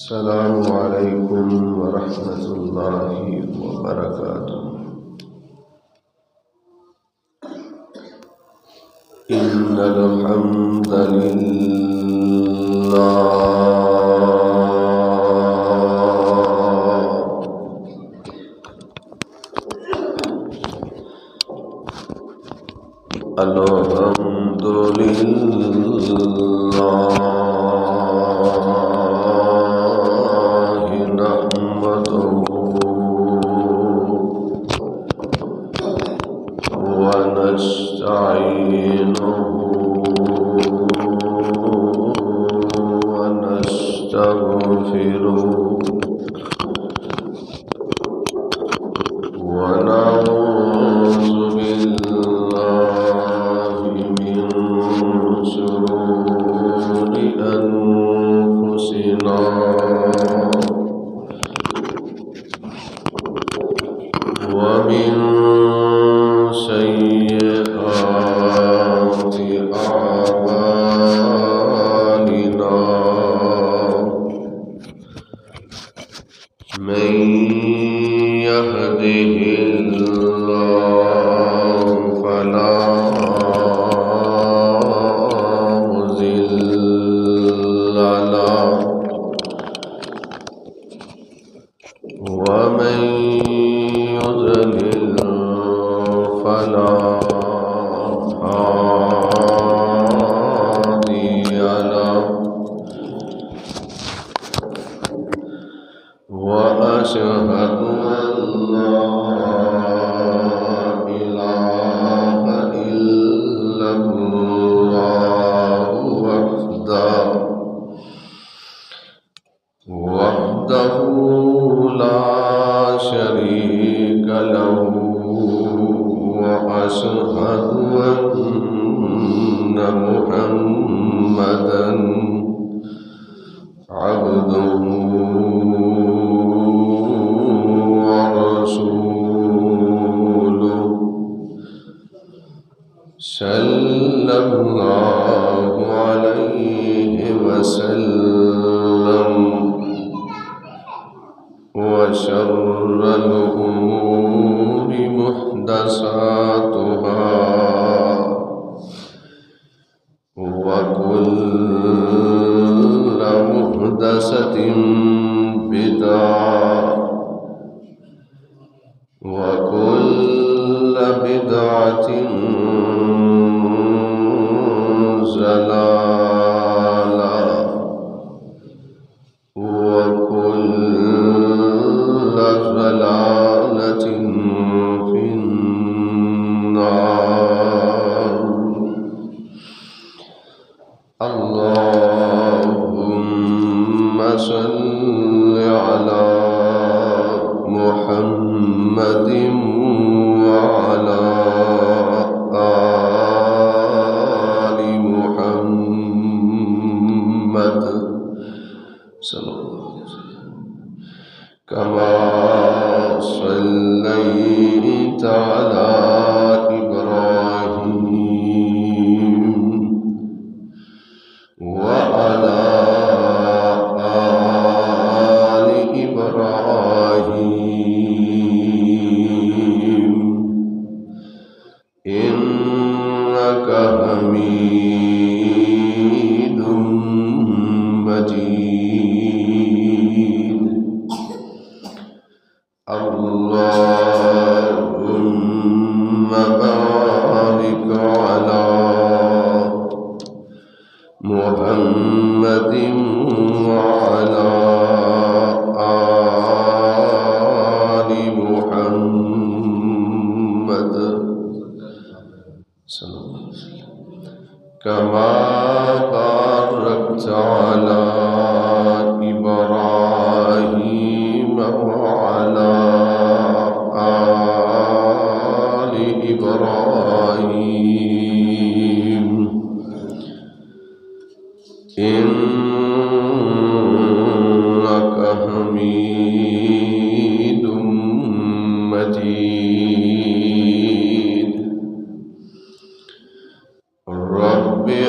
السلام علیکم ورحمۃ اللہ وبرکاتہ۔ ان الحمد للہ الحمد للہ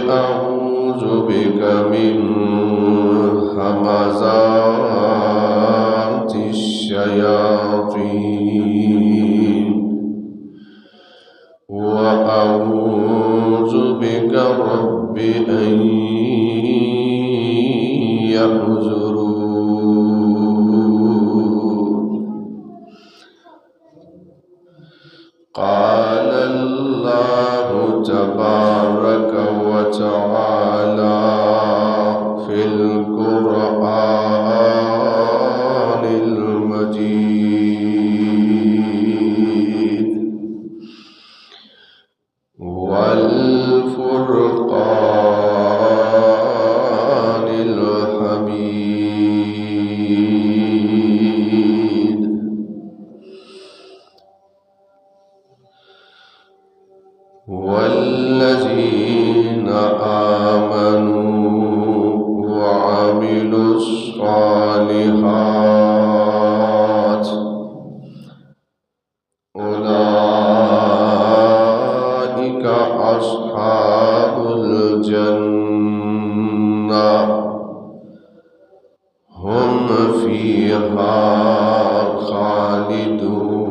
أعوذ بك من همزات الصالحات أولئك أصحاب الجنة هم فيها خالدون۔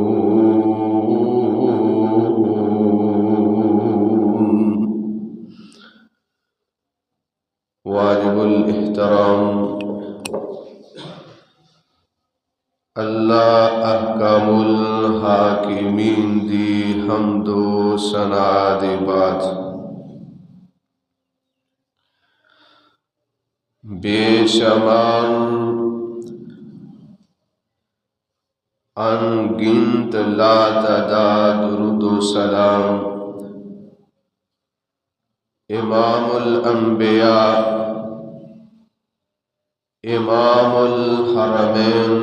واجب الاحترام اللہ احکم الحاکمین دی حمد و ثنا دے بعد بے شمار انگنت لا تعداد درود و سلام امام الانبیاء امام الحرمین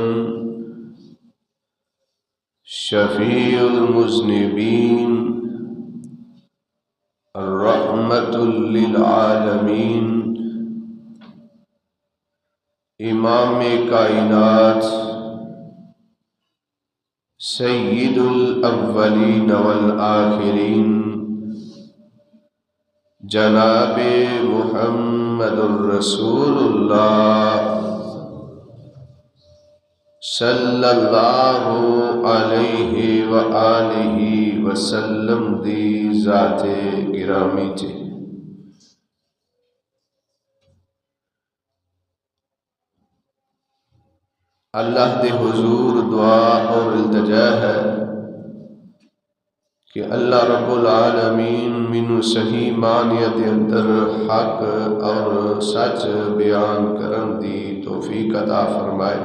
شفیع المذنبین رحمت للعالمین امام کائنات سید الاولین والآخرین جناب محمد الرسول اللہ صلی اللہ علیہ وآلہ وسلم دی ذات گرامی تھی۔ اللہ دے حضور دعا اور التجا ہے کہ اللہ رب العالمین مینوں صحیح معنیت دے اندر حق اور سچ بیان کرن دی توفیق عطا فرمائے۔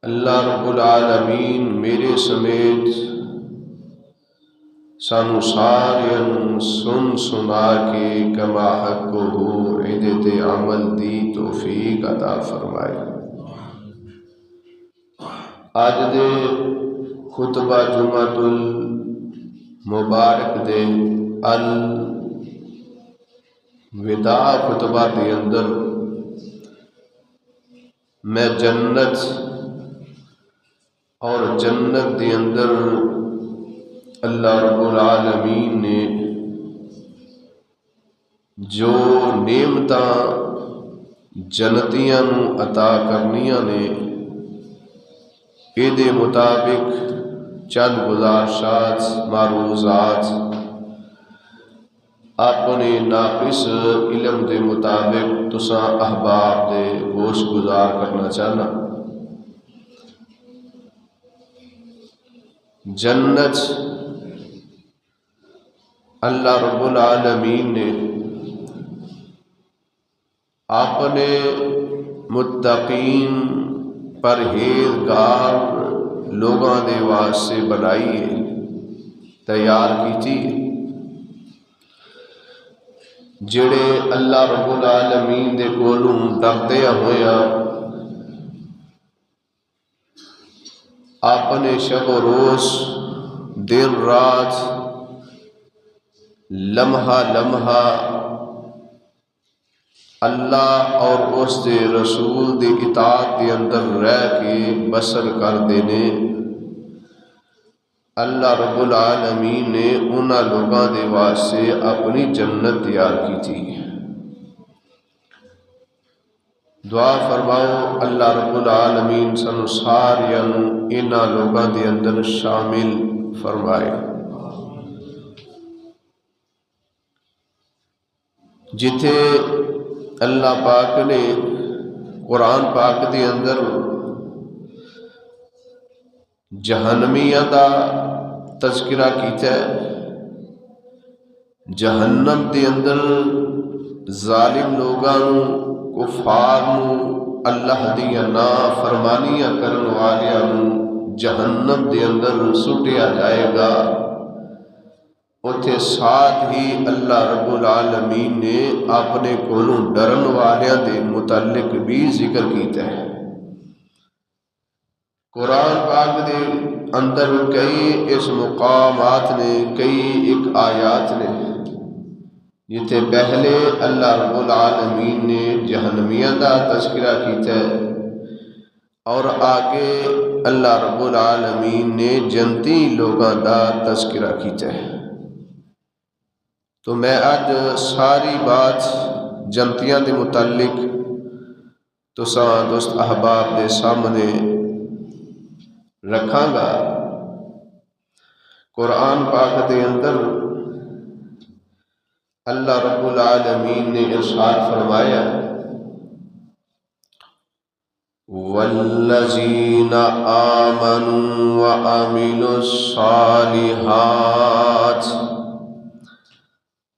اللہ رب العالمین میرے سمیت سانو ساریاں سن سنا کے کما حق ہو عدت عمل دی توفیق عطا فرمائے۔ آج دے خطبہ جمعۃ المبارک دے الوداع خطبہ دے اندر میں جنت اور جنت دے اندر اللہ رب العالمین نے جو نعمتاں جنتیاں نو عطا کرنیاں نے اے دے مطابق چند گزارشات معروضات اپنے ناقص علم دے مطابق تساں احباب دے گوش گزار کرنا چاہنا۔ جنت اللہ رب العالمین نے اپنے متقین پرہیزگار لوگاں دے واسطے بنائی ہے، تیار کی تھی، جڑے اللہ رب العالمین دے کولوں ڈردے ہویا اپنے شب و روز دن رات لمحہ لمحہ اللہ اور اس دے رسول دی اطاعت دے اندر رہ کے بسر کر دینے اللہ رب العالمین نے انہاں لوگاں دے واسطے اپنی جنت تیار کی تھی۔ دعا فرماؤ اللہ رب العالمین سانو ساریاں انہاں لوگاں دے اندر شامل فرمائے۔ جتھے اللہ پاک نے قرآن پاک دے اندر جہنمیاں دا تذکرہ کیتا ہے، جہنم دے اندر ظالم لوگاں نو کفار نو اللہ دیاں نا فرمانیاں کرن والیاں نو جہنم دے اندر سٹیا جائے گا۔ اتھے ساتھ ہی اللہ رب العالمین نے اپنے کولوں ڈرن والیاں دے متعلق بھی ذکر کیتا ہے۔ قرآن پاک دے اندر کئی اس مقامات نے، کئی ایک آیات نے جتے پہلے اللہ رب العالمین نے جہنمیاں دا تذکرہ کیتا ہے اور آگے اللہ رب العالمین نے جنتی لوگاں دا تذکرہ کیتا ہے۔ تو میں اج ساری بات جنتیاں دے متعلق تساں دوست احباب دے سامنے رکھاں گا۔ قرآن پاک دے اندر اللہ رب العالمین نے ارشاد فرمایا والذین آمنوا وعملوا الصالحات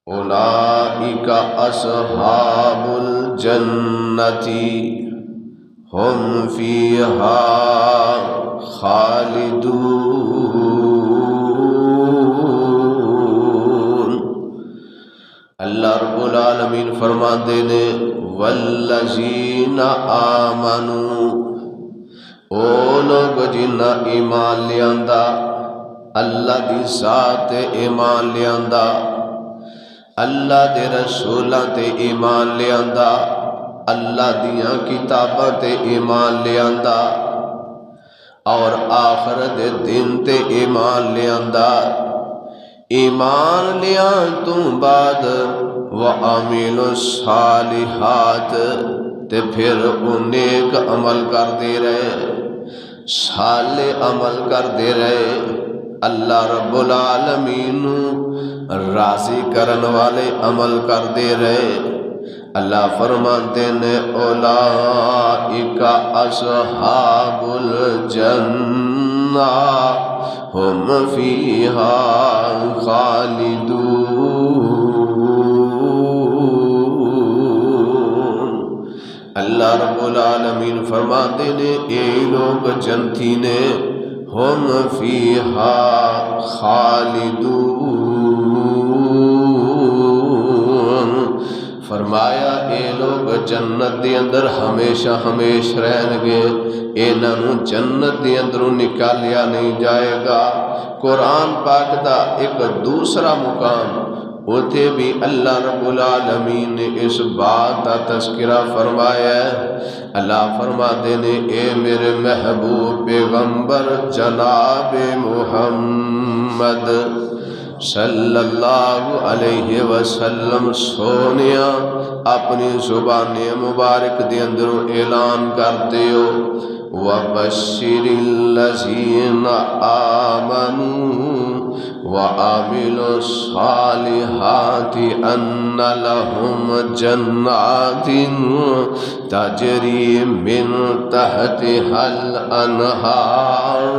اولئک اصحاب الجنۃ ہم فیہا خالدون۔ اللہ رب العالمین فرماندے نے والذین آمنوا، او لوگ جنہ ایمان لیاندا، اللہ دی ذات تے ایمان لیاندا، اللہ دے رسولاں تے ایمان لیاندا، اللہ دیاں کتاباں تے ایمان لیاندا اور آخرت دے دن تے ایمان لیاندا۔ ایمان لیان تو بعد وَعَمِلُوا الصَّالِحَاتِ تے پھر نیک عمل کر دے رہے، صالح عمل کر دے رہے، اللہ رب العالمین راضی کرن والے عمل کر دے رہے۔ اللہ فرماتے نے اولئک اصحاب الجنہ ہم فیہا خالدون۔ اللہ رب العالمین فرماتے نے اے لوگ جنتی نے ہم فیہا خالدون، فرمایا اے لوگ جنت دے اندر ہمیشہ ہمیش رہن گے، انہاں نوں جنت دے اندروں نکالیا نہیں جائے گا۔ قرآن پاک دا ایک دوسرا مقام ہوتے بھی اللہ رب العالمین نے اس بات کا تذکرہ فرمایا ہے۔ اللہ فرماتے نے اے میرے محبوب پیغمبر جناب محمد صلی اللہ علیہ وسلم سونیا اپنی زبان مبارک دے اندر اعلان کر دیو وَبَشِّرِ الَّذِينَ آمَنُوا وَعَمِلُوا الصَّالِحَاتِ أَنَّ لَهُمْ جَنَّاتٍ تَجْرِي مِن تَحْتِهَا الْأَنْهَارُ۔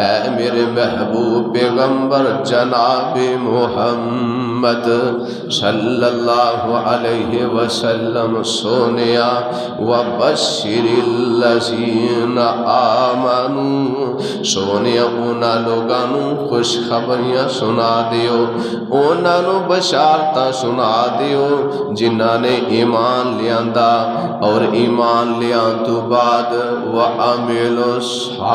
اے میرے محبوب پیغمبر جناب محمد صلی اللہ علیہ وسلم سونیا وَبَشِّرِ الَّذِينَ آمَنُوا، سونیا انہاں لوگانوں خوش خبریاں سنا دیو، انہاں نوں بشارتاں سنا دیو جنہاں نے ایمان لیاندا اور ایمان لیان تو بعد وَعَمِلُوا الصَّالِحَاتِ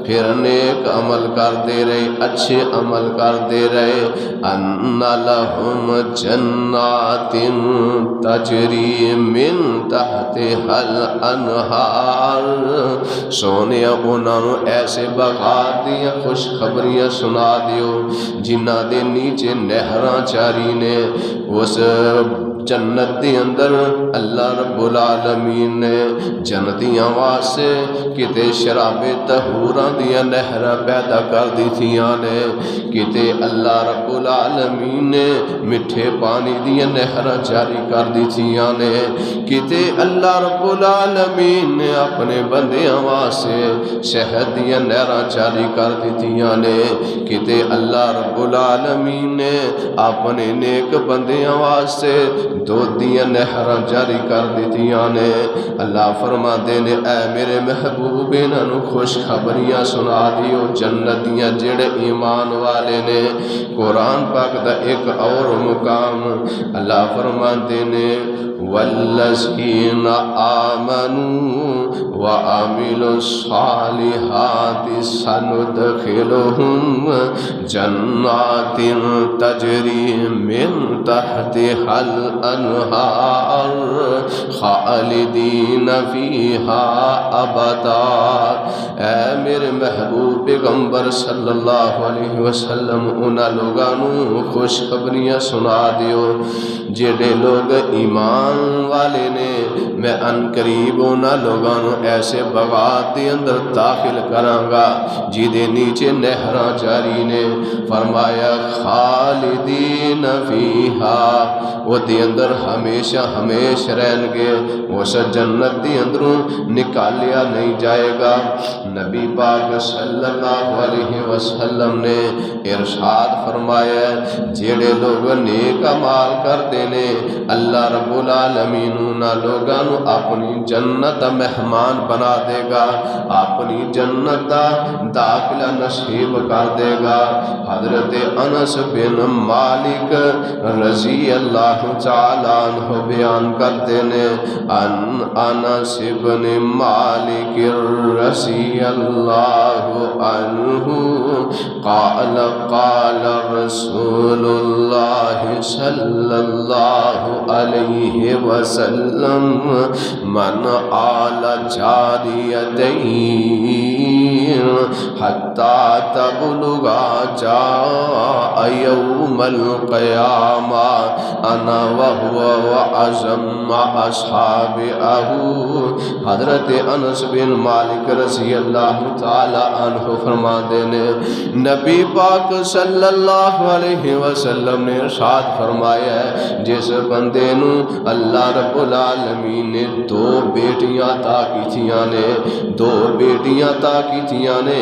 پھر نیک عمل کر دے رہے، اچھے عمل کر دے رہے، أَنَّ لَهُمْ جَنَّاتٍ تَجْرِي مِن تَحْتِهَا الْأَنْهَارُ، سونیا انہاں نوں ایسے بغات دیاں خوش خبریاں سنا دیو جنہاں دے نیچے نہراں جاری نے۔ اس جنت دے اندر اللہ رب العالمین نے جنتیاں واسطے کتے شراب طہوراں دیاں نہراں پیدا کر دی تھیاں نے، کتے اللہ رب العالمین نے مٹھے پانی دیاں نہراں جاری کر دی تھیاں نے، کتے اللہ رب العالمین نے اپنے بندیاں واسطے شہد دیاں نہراں جاری کر دی تھیاں نے، کتے اللہ رب العالمین نے اپنے نیک بندیاں واسطے دودھ دیاں نہراں جاری کر دیتیاں نے۔ اللہ فرماتے نے اے میرے محبوب انہاں نوں خوش خبریاں سنا دیو جنت دیاں جڑے ایمان والے نے۔ قرآن پاک دا ایک اور مقام اللہ فرماتے نے والذین آمنوا وعملوا الصالحات سندخلهم جنات تجری من تحتها الانہار خالدین فیہا ابدا۔ اے میرے محبوب پیغمبر صلی اللہ علیہ وسلم انہاں لوگاں خوشخبریاں سنا دیو جڑے لوگ ایمان والے نے، میں ان قریب انہاں لوگاں ایسے باغات دے اندر داخل کراں گا جدے نیچے نہراں جاری نے۔ فرمایا خالدین فیہا، وہ دے اندر ہمیشہ ہمیشہ رہن گے، اس جنت دے اندروں نکالیا نہیں جائے گا۔ نبی پاک صلی اللہ علیہ وسلم نے ارشاد فرمایا جڑے لوگ نیک اعمال کردے نے اللہ رب العالمین انہاں لوگاں نوں اپنی جنت مہمان بنا دے گا، اپنی جنت دا داخلہ نصیب کر دے گا۔ حضرت انس بن مالک رضی اللہ تعالی عنہ بیان کرتے نے ان انس بن مالک رضی اللہ عنہ قال قال رسول اللہ صلی اللہ علیہ وسلم من آل جاریتین حتی تبلغا جاء یوم القیامہ انا وہو وعزم اصحابہ۔ حضرت انس بن مالک رضی اللہ تعالی عنہ فرما دینے نبی پاک صلی اللہ علیہ وسلم نے ارشاد فرمایا ہے جس بندے نو اللہ رب العالمین نے دو بیٹیاں عطا کیتیاں نے، دو بیٹیاں عطا کیتیاں نے،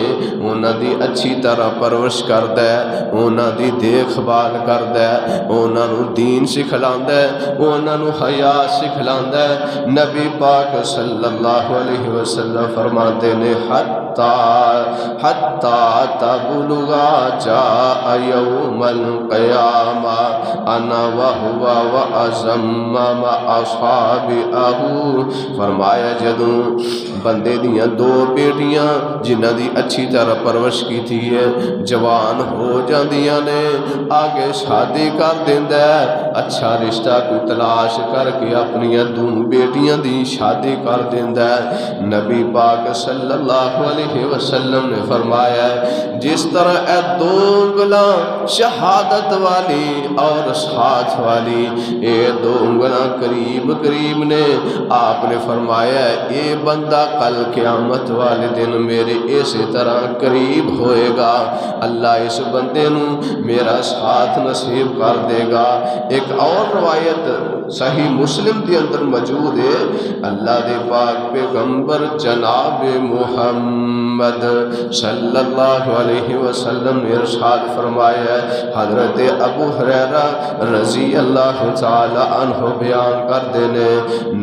انہاں دی اچھی طرح پرورش کردا ہے، انہاں دی دیکھ بھال کردا ہے، انہاں نو دین سکھلاندا ہے، انہاں نو حیا سکھلاندا ہے۔ نبی پاک صلی اللہ علیہ وسلم فرماتے نے حتی تبلغا جاء یوم القیامہ انا وہو وعزم اصحابہ۔ فرمایا جدوں بندے دیاں دو بیٹیاں جنہاں دی اچھی طرح پرورش کی تھی ہے جوان ہو جاندیاں نے، آگے شادی کر دیندا ہے، اچھا رشتہ کوئی تلاش کر کے اپنی دو بیٹیاں دی شادی کر دیندا ہے۔ نبی پاک صلی اللہ علیہ وسلم نے فرمایا جس طرح اے دو انگلاں شہادت والی اور ساتھ والی، اے دو انگلاں قریب قریب نے، آپ نے فرمایا اے بندہ کل قیامت والے دن میرے اسی طرح قریب ہوئے گا، اللہ اس بندے نو میرا ساتھ نصیب کر دے گا۔ ایک اور روایت صحیح مسلم کے اندر موجود ہے، اللہ دے پاک پیغمبر جناب محمد صلی اللہ علیہ وسلم نے ارشاد فرمایا ہے، حضرت ابو ہریرہ رضی اللہ تعالی عنہ بیان کر دینے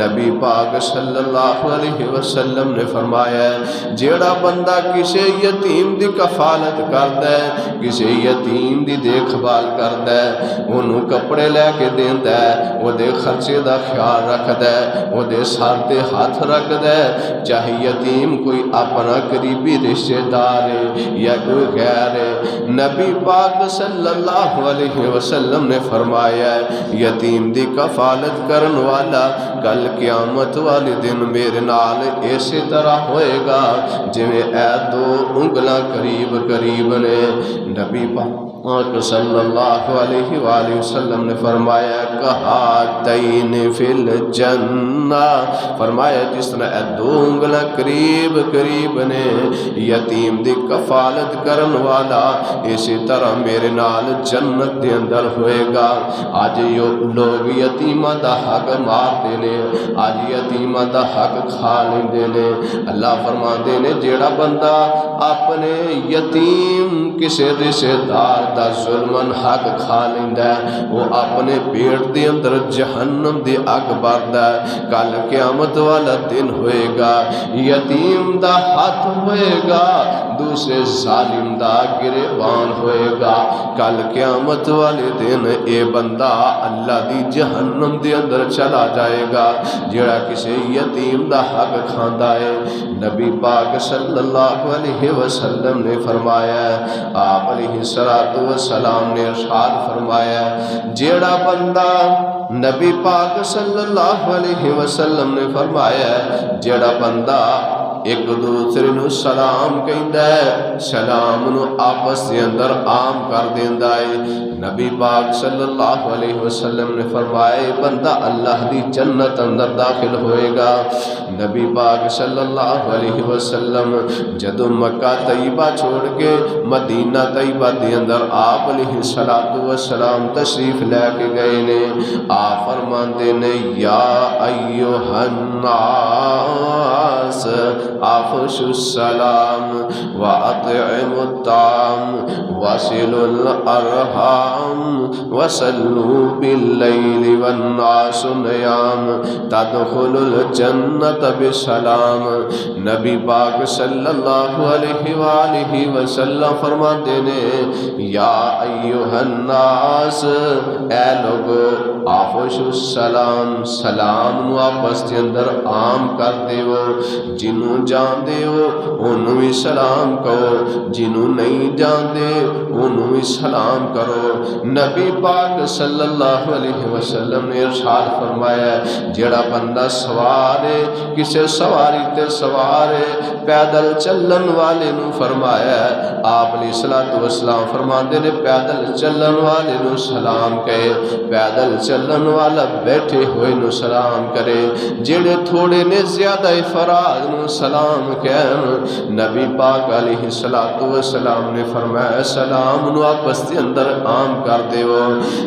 نبی پاک صلی اللہ علیہ وسلم نے فرمایا ہے جیڑا بندہ کسی یتیم دی کفالت کردا ہے، کسی یتیم دی دیکھ بھال کردا ہے، انہوں کپڑے لے کے دیندا ہے، وہ دے خرچے دا خیال رکھدا ہے، وہ دے سر تے ہاتھ رکھدا ہے، چاہے یتیم کوئی اپنا قریبی رشتہ دار ہے یا کوئی غیر ہے۔ نبی پاک صلی اللہ علیہ وسلم نے فرمایا ہے یتیم دی کفالت کرن والا کل قیامت والے دن میرے نال اسی طرح ہوئے گا جویں اے دو انگلاں قریب قریب نے۔ نبی پاک صلی اللہ علیہ وآلہ وسلم نے فرمایا کہاتین فی الجنہ، فرمایا جس طرح اے دو انگلاں قریب قریب نے یتیم دی کفالت کرن والا اسی طرح میرے نال جنت دے اندر ہوئے گا۔ آج لوگ یتیمہ دا حق مارتے نے، آج یتیمہ دا حق کھا لیندے نے۔ اللہ فرماندے نے جیڑا بندہ اپنے یتیم کسی رشتہ دار دا ظلمن حق کھا لیندا ہے وہ اپنے پیٹ دے اندر جہنم دی اگ بردا ہے کل قیامت والا دن ہوئے گا یتیم دا ہاتھ ہوئے گا دوسرے ظالم دا گریبان ہوئے گا کل قیامت والے دن اے بندہ اللہ دی جہنم دے اندر چلا جائے گا جڑا کسی یتیم دا حق کھاندا ہے نبی پاک صلی اللہ علیہ وسلم نے فرمایا آپ علیہ السلام نے ارشاد فرمایا جیڑا بندہ نبی پاک صلی اللہ علیہ وسلم نے فرمایا جیڑا بندہ ایک دوسرے نو سلام کہندا ہے سلام نو آپس دے اندر عام کر دیندا ہے نبی پاک صلی اللہ علیہ وسلم نے فرمایا بندہ اللہ دی جنت اندر داخل ہوئے گا نبی پاک صلی اللہ علیہ وسلم جدو مکہ طیبہ چھوڑ کے مدینہ طیبہ دے اندر آپ علیہ السلام تشریف لے کے گئے نے آپ فرماندے نے یا ایھا الناس افشوا السلام واطعموا الطعام وصلوا الارحام وصلوا بالليل والناس نيام تدخلوا الجنة بسلام نبی پاک صلی اللہ علیہ وآلہ وسلم فرماتے نے یا ایھا الناس اے لوگو افشوا السلام سلام نو آپس دے اندر عام کر دیو جنوں جاندے ہو انہوں بھی سلام کرو جنوں نہیں جاندے انہوں بھی سلام کرو نبی پاک صلی اللہ علیہ وسلم نے ارشاد فرمایا جڑا بندہ سوار ہے کسے سواری تے سوار ہے پیدل چلن والے نو فرمایا آپ علیہ السلام فرماندے نے پیدل چلن والے نو سلام کہے پیدل چلن والا بیٹھے ہوئے نو سلام کرے جڑے تھوڑے نے زیادہ افراد نو سلام کہن نبی پاک علیہ السلام نے فرمایا سلام نو آپس دے اندر عام کر دیو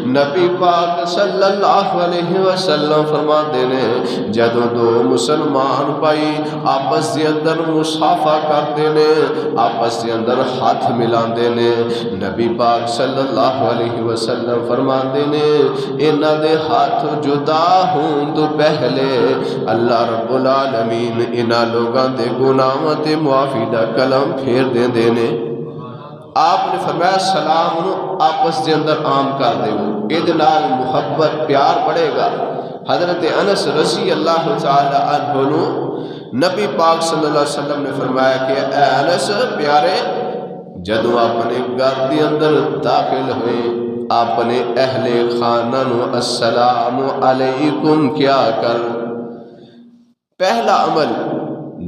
نبی پاک صلی اللہ علیہ وسلم فرماندے نے جدوں دو مسلمان بھائی آپس دے اندر مصافحہ کردے نے آپس دے اندر ہاتھ ملاندے نے نبی پاک صلی اللہ علیہ وسلم فرماندے نے انہاں دے ہاتھ جدا ہون تو پہلے اللہ رب العالمین انہاں لوگاں دے گناہاں تے معافی دا کلم پھیر دے نے آپ نے فرمایا سلام نو آپس دے اندر عام کر دیو اے نال محبت پیار بڑھے گا حضرت انس رضی اللہ تعالی عنہ نو نبی پاک صلی اللہ علیہ وسلم نے فرمایا کہ اے انس پیارے جدو اپنے گھر دے اندر داخل ہوئے اپنے اہل خانہ نو السلام علیکم کیا کر پہلا عمل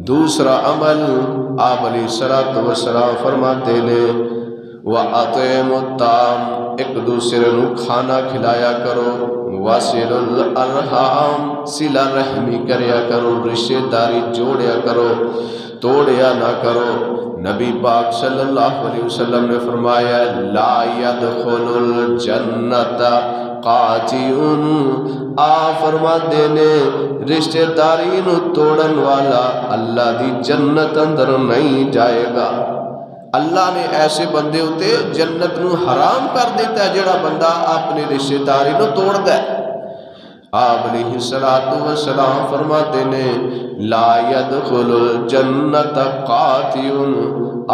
دوسرا عمل آپ علیہ السلام فرماتے نے وَأَطْعِمُوا الطَّعَامَ ایک دوسرے نو کھانا کھلایا کرو وَصِلُوا الْأَرْحَامَ صلہ رحمی کریا کرو رشتہ داری جوڑیا کرو توڑیا نہ کرو نبی پاک صلی اللہ علیہ وسلم نے فرمایا لا يدخل الجنت قاطعون فرما دینے رشتہ داری نو توڑن والا اللہ دی جنت اندر نہیں جائے گا اللہ نے ایسے بندے ہوتے جنت نو حرام کر دیتا ہے جڑا بندہ اپنے رشتہ داری نو توڑ دے آپ علیہ السلام فرماتے نے لا يدخل الجنت قاطعون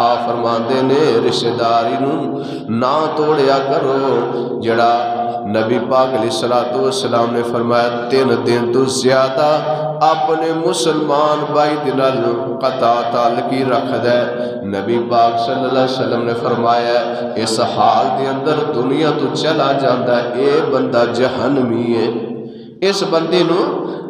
آپ فرماتے نے رشتہ داری نو نہ توڑیا کرو جڑا نبی پاک علیہ السلام نے فرمایا 3 دن تو زیادہ اپنے مسلمان بھائی دنال قطع تعلقی رکھ دے نبی پاک صلی اللہ علیہ وسلم نے فرمایا اس حال دے اندر دنیا تو چلا جاندہ اے بندہ جہنمی ہے اس بندے نو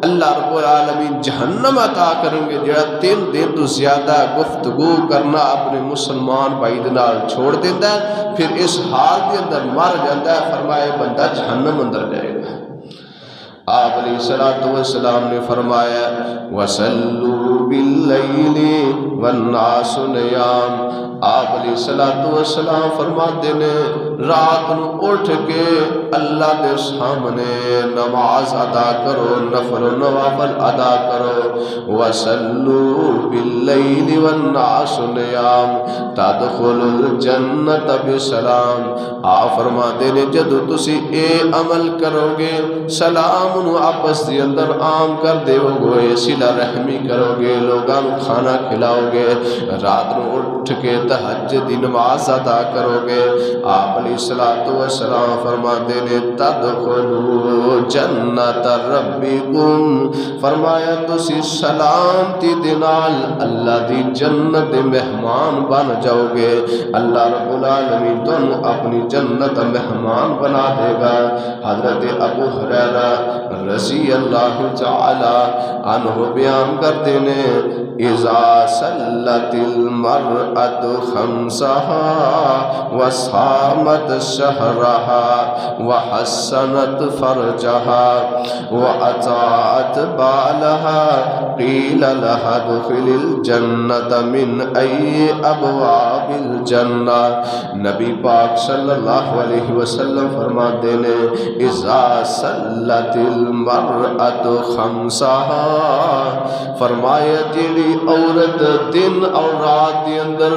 اللہ رب العالمین جہنم عطا کریں گے جڑا 3 دن تو زیادہ گفتگو کرنا اپنے مسلمان بھائی نال چھوڑ دیتا ہے پھر اس حال کے اندر مر جاتا ہے فرمائے بندہ جہنم اندر جائے گا آپ علیہ السلام نے فرمایا وَصَلُّوا بِاللَّيْلِ وَالنَّاسُ نِيَامٌ آپ علیہ السلام فرماتے نے رات نو اٹھ کے اللہ دے سامنے نماز ادا کرو، نفل و نوافل ادا کرو۔ وَصَلُّوا بِاللَّيْلِ وَالنَّاسُ نِيَامٌ تَدْخُلُوا الْجَنَّةَ بِسَلَامٍ۔ آپ فرماتے نے جدو تسی اے عمل کرو گے، سلام نو آپس دی اندر عام کر دیو گے، صلہ رحمی کرو گے، لوگاں نو کھانا کھلاؤ گے، رات نو اٹھ کے تہجد دی نماز ادا کرو گے، آپ علیہ السلام فرماتے نے تدخلوا جنت ربکم، فرمایا تسی سلامتی دے نال اللہ دی جنت دے مہمان بن جاؤ گے، اللہ رب العالمین تم اپنی جنت مہمان بنا دے گا۔ حضرت ابو ہریرہ رضی اللہ تعالی عنہ بیان کرتے نے اذا صلت المرأة خمسها وصامت شهرها وحسنت فرجها وأطاعت بالها قيل لها ادخل الجنة من أي أبواب الجنة۔ نبی پاک صلی اللہ علیہ وسلم فرماتے نے اذا صلت المرأة خمسها، فرمایا جیڑی عورت دن اور رات کے اندر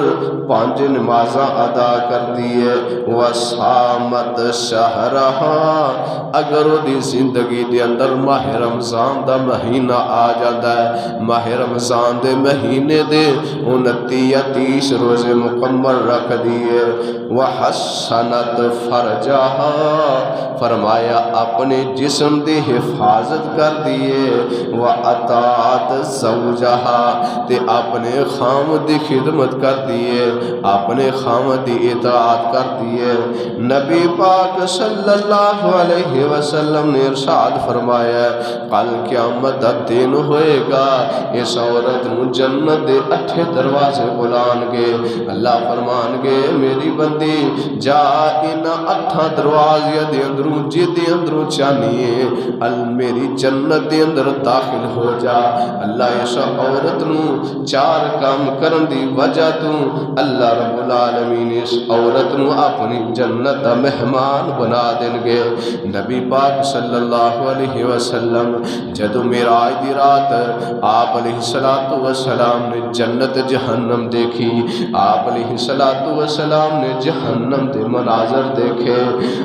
5 نمازاں ادا کر دیئے، وصامت شہرہا، اگر وہ دی زندگی دے اندر ماہ رمضان دا مہینہ آ جاتا ہے، ماہ رمضان دے مہینے دے 29 یا 30 روزے مکمل رکھ دیئے، وحسنت فرجہا، فرمایا اپنے جسم دی حفاظت کر دیئے، وَأَطَاعَتْ زَوْجَهَا، تے اپنے خامد دی خدمت کر دیئے، اپنے خامد دی اطاعت کر دیئے۔ نبی پاک صلی اللہ علیہ وسلم نے ارشاد فرمایا کل قیامت دا دن ہوئے گا، اس عورت نو جنت دے 8 دروازے بلان گے، اللہ فرمان گے میری بندی جا ان 8 دروازے دے اندروں جی دے اندروں چانیے میری جنت دے اندر داخل ہو جا۔ اللہ اس عورت نو 4 کام کرن دی وجہ تو اللہ رب العالمین اس عورت نو اپنی جنت دا مہمان بنا دیں گے۔ نبی پاک صلی اللہ علیہ وسلم جدو معراج دی رات آپ علیہ السلام نے جنت جہنم دیکھی، آپ علیہ السلام نے جہنم دے مناظر دیکھے،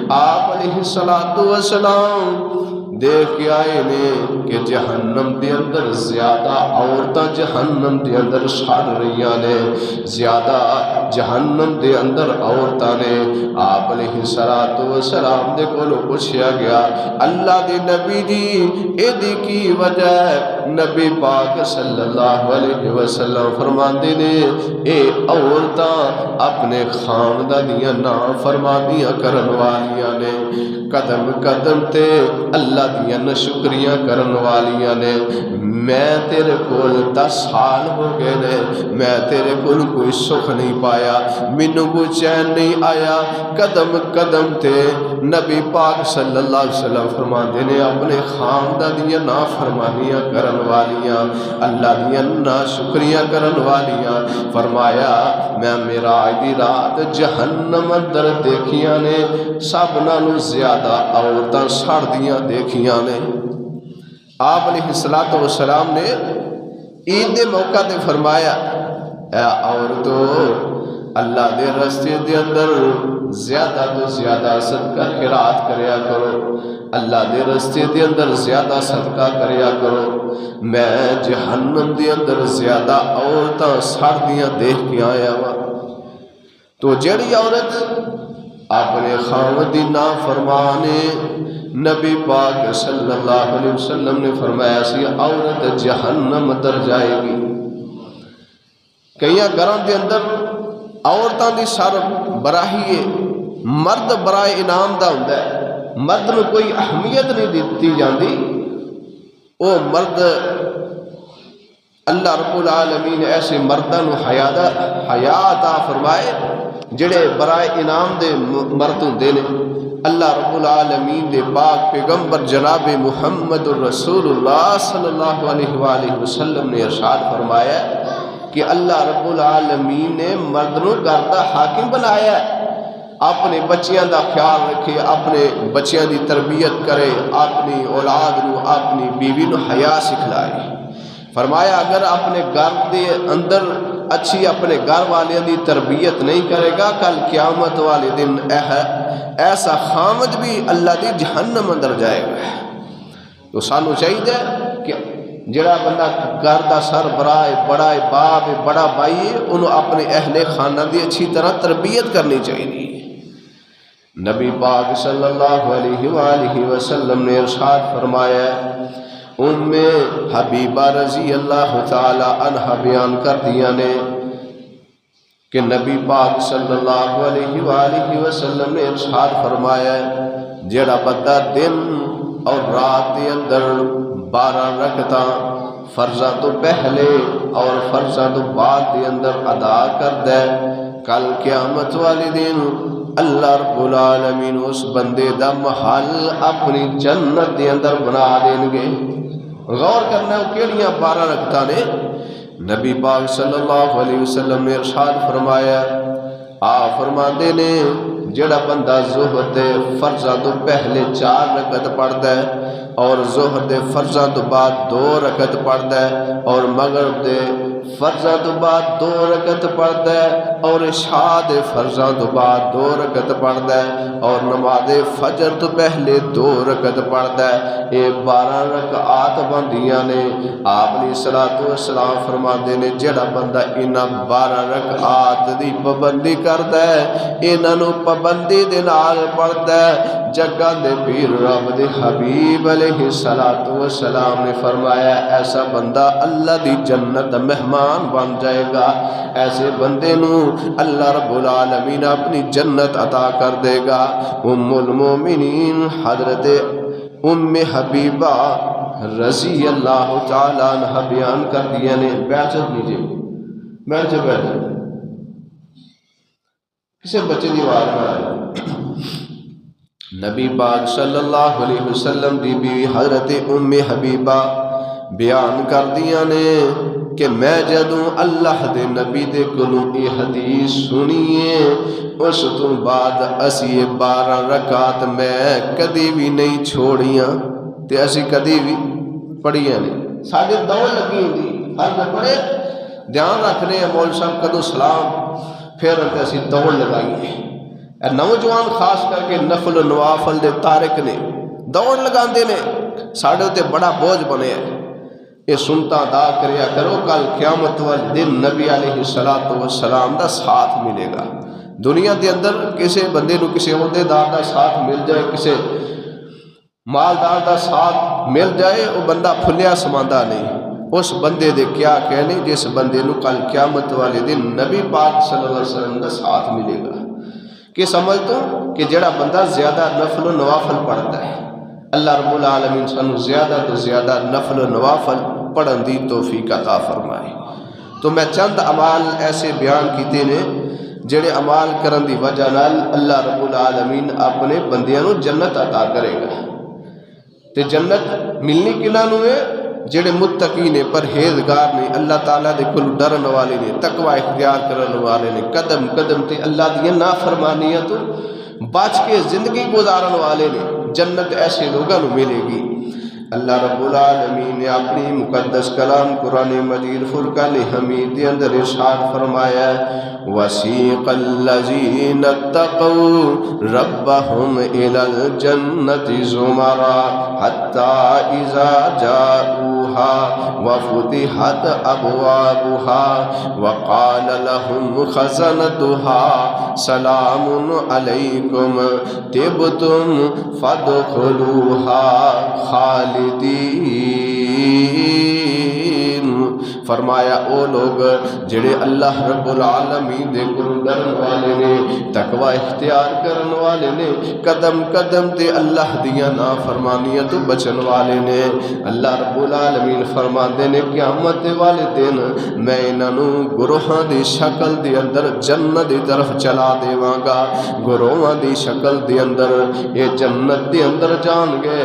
آپ علیہ السلام دیکھ کے آئے نے کہ جہنم دے اندر زیادہ عورتاں جہنم دے اندر سڑ رہیاں نے، زیادہ جہنم دے اندر عورتاں نے۔ آپ علیہ السلام دے کولو پوچھیا گیا اللہ دے نبی جی اے دی کی وجہ ہے؟ نبی پاک صلی اللہ علیہ وسلم فرماندے نے اے عورتاں اپنے خاندانیاں نافرمانیاں کرن والیاں نے، قدم قدم تے اللہ دیاں نشکریاں کرن والیاں نے۔ میں تیرے کول 10 سال ہو گئے نے، میں تیرے کول کوئی سکھ نہیں پایا، مینوں کوئی چین نہیں آیا، قدم قدم تے نبی پاک صلی اللہ علیہ وسلم فرماندے نے اپنے خاندانیاں نافرمانیاں کرن والیاں، اللہ دیاں ناشکریاں کرن والیاں، فرمایا میں معراج دی رات جہنم اندر دیکھیاں نے، سب نالوں زیادہ عورتاں سڑدیاں دیکھیاں نے۔ آپ علیہ السلام نے عید دے موقع تے فرمایا اے عورتو اللہ دے رستے دے اندر زیادہ تو زیادہ صدقہ خیرات کریا کرو، اللہ دے رستے دے اندر زیادہ صدقہ کریا کرو۔ میں جہنم دے اندر زیادہ عورتاں سڑدیاں دیکھ کے آیا ہوا، تو جڑی عورت اپنے خاوند دی نافرمانے، نبی پاک صلی اللہ علیہ وسلم نے فرمایا سی عورت جہنم اندر جائے گی۔ کئی گھروں دے اندر عورتاں دی سر براہی ہے، مرد برائے انعام دا ہوندا ہے، مرد نو کوئی اہمیت نہیں دیتی جاندی، او مرد اللہ رب العالمین ایسے مرداں نو حیا عطا فرمائے جڑے برائے انعام دے مرد ہوندے نے۔ اللہ رب العالمین دے پاک پیغمبر جناب محمد الرسول اللہ صلی اللہ علیہ وآلہ وسلم نے ارشاد فرمایا کہ اللہ رب العالمین نے مرد نو گھر دا حاکم بنایا ہے، اپنے بچیاں دا خیال رکھے، اپنے بچیاں دی تربیت کرے، اپنی اولاد نو اپنی بیوی نو حیا سکھلائے۔ فرمایا اگر اپنے گھر دے اندر اچھی اپنے گھر والوں دی تربیت نہیں کرے گا، کل قیامت والے دن ایسا خامد بھی اللہ دی جہنم اندر جائے گا۔ تو سانو چاہیے کہ جڑا بندہ گھر دا سربراہ ہے، بڑا باپ ہے، بڑا بھائی ہے، انہوں اپنے اہل خانہ دی اچھی طرح تربیت کرنی چاہیے۔ نبی پاک صلی اللہ علیہ وآلہ وسلم نے ارشاد فرمایا، ام حبیبہ رضی اللہ تعالی عنہ بیان کر دیا نے کہ نبی پاک صلی اللہ علیہ وآلہ وسلم نے ارشاد فرمایا، جڑا بندہ دن اور رات کے اندر 12 رکعتاں فرضاں تو پہلے اور فرضاں تو بعد کے اندر ادا کر دے، کل قیامت والے دن اللہ رب العالمین اس بندے دا محل اپنی جنت دے اندر بنا دیں گے۔ غور کرنا ہے کیڑیاں 12 رکعتاں نے؟ نبی پاک صلی اللہ علیہ وسلم نے ارشاد فرمایا، آپ فرماندے نے جڑا بندہ ظہر دے فرضاں تو پہلے 4 رکعت پڑھدا ہے اور ظہر دے فرضاں تو بعد 2 رکعت پڑھدا ہے اور مغرب دے فرضاں تو بعد 2 رکعت پڑھدا ہے اور عشاء دے فرضاں تو بعد 2 رکعت پڑھدا ہے اور نماز فجر تو پہلے 2 رکعت پڑھدا ہے، یہ 12 رکعات بندیاں نے۔ آپ نے صلاۃ والسلام فرماندے نے جڑا بندہ انہاں 12 رکعات دی پابندی کردا ہے، انہاں نو پابندی دے نال پڑھدا ہے، جگہ دے پیر رب دے حبیب علیہ الصلاۃ والسلام نے فرمایا ایسا بندہ اللہ دی جنت مہمان بن جائے گا، ایسے بندے نو اللہ رب العالمین اپنی جنت عطا کر دے گا۔ ام المومنین حضرت ام حبیبہ رضی اللہ تعالیٰ عنہ بیان کر دیا نے، بیٹھ لیجیے، بیٹھ کسے بچے دی آواز میں آیا۔ نبی پاک صلی اللہ علیہ وسلم دی بیوی حضرت ام حبیبہ بیان کر دیا نے کہ میں جدوں اللہ دے نبی دے کولوں یہ حدیث سنیے اس تو بعد اسی 12 رکعات میں کدی بھی نہیں چھوڑیاں تے اسی کدی بھی پڑھیاں نہیں۔ ساڈے دوڑ لگی ہوندی ہر پڑھے دھیان رکھنے ہیں مول صاحب کدو سلام پھر اسی دوڑ لگائیے۔ نوجوان خاص کر کے نفل و نوافل دے تارک نے دوڑ لگاندے نے، ساڈے تے بڑا بوجھ بنے ہے۔ یہ سنتا دا کریا کرو، کل قیامت والے دن نبی علیہ الصلوۃ والسلام دا ساتھ ملے گا۔ دنیا دے اندر کسے بندے نو کسے عہدے دار دا ساتھ مل جائے، کسے مالدار دا ساتھ مل جائے، وہ بندہ پھلیا سماندہ نہیں۔ اس بندے دے کیا کہنے جس بندے نو کل قیامت والے دن نبی پاک صلی اللہ علیہ وسلم دا ساتھ ملے گا۔ کہ سمجھ تو کہ جڑا بندہ زیادہ نفل و نوافل پڑھتا ہے، اللہ رب العالمین سانو زیادہ تو زیادہ نفل و نوافل پڑھن دی توفیق عطا فرمائے۔ تو میں چند اعمال ایسے بیان کیتے نے جڑے اعمال کرن دی وجہ نال اللہ رب العالمین اپنے بندیاں نو جنت عطا کرے گا۔ تے جنت ملنی کنہاں نو ہے؟ جڑے متقی نے، پرہیزگار نے، اللہ تعالیٰ دے کل ڈرن والے نے، تقوی اختیار کرن والے نے، قدم قدم تے اللہ دی نافرمانیاں تو بچ کے زندگی گزارن والے نے، جنت ایسے لوگوں کو ملے گی۔ اللہ رب العالمین نے اپنی مقدس کلام قرآن مجید فرقان حمید کے اندر ارشاد فرمایا ہے، وَسِيقَ الَّذِينَ اتَّقَوْا رَبَّهُمْ إِلَى الْجَنَّةِ زُمَرًا حَتَّى إِذَا جَاءُوهَا وَفُتِحَتْ أَبْوَابُهَا وَقَالَ لَهُمْ خَزَنَتُهَا سَلَامٌ عَلَيْكُمْ طِبْتُمْ فَادْخُلُوهَا خالدین۔ فرمایا او لوگ جڑے اللہ رب العالمین دے کول ڈرن والے نے، تقوی اختیار کرن والے نے، قدم قدم تے اللہ دیاں نافرمانیاں تو بچن والے نے، اللہ رب العالمین فرماندے نے قیامت والے دن میں انہاں نو گروہاں دی شکل دے اندر جنت دی طرف چلا دیواں گا۔ گروہاں دی شکل دے اندر یہ جنت دے اندر جان گے۔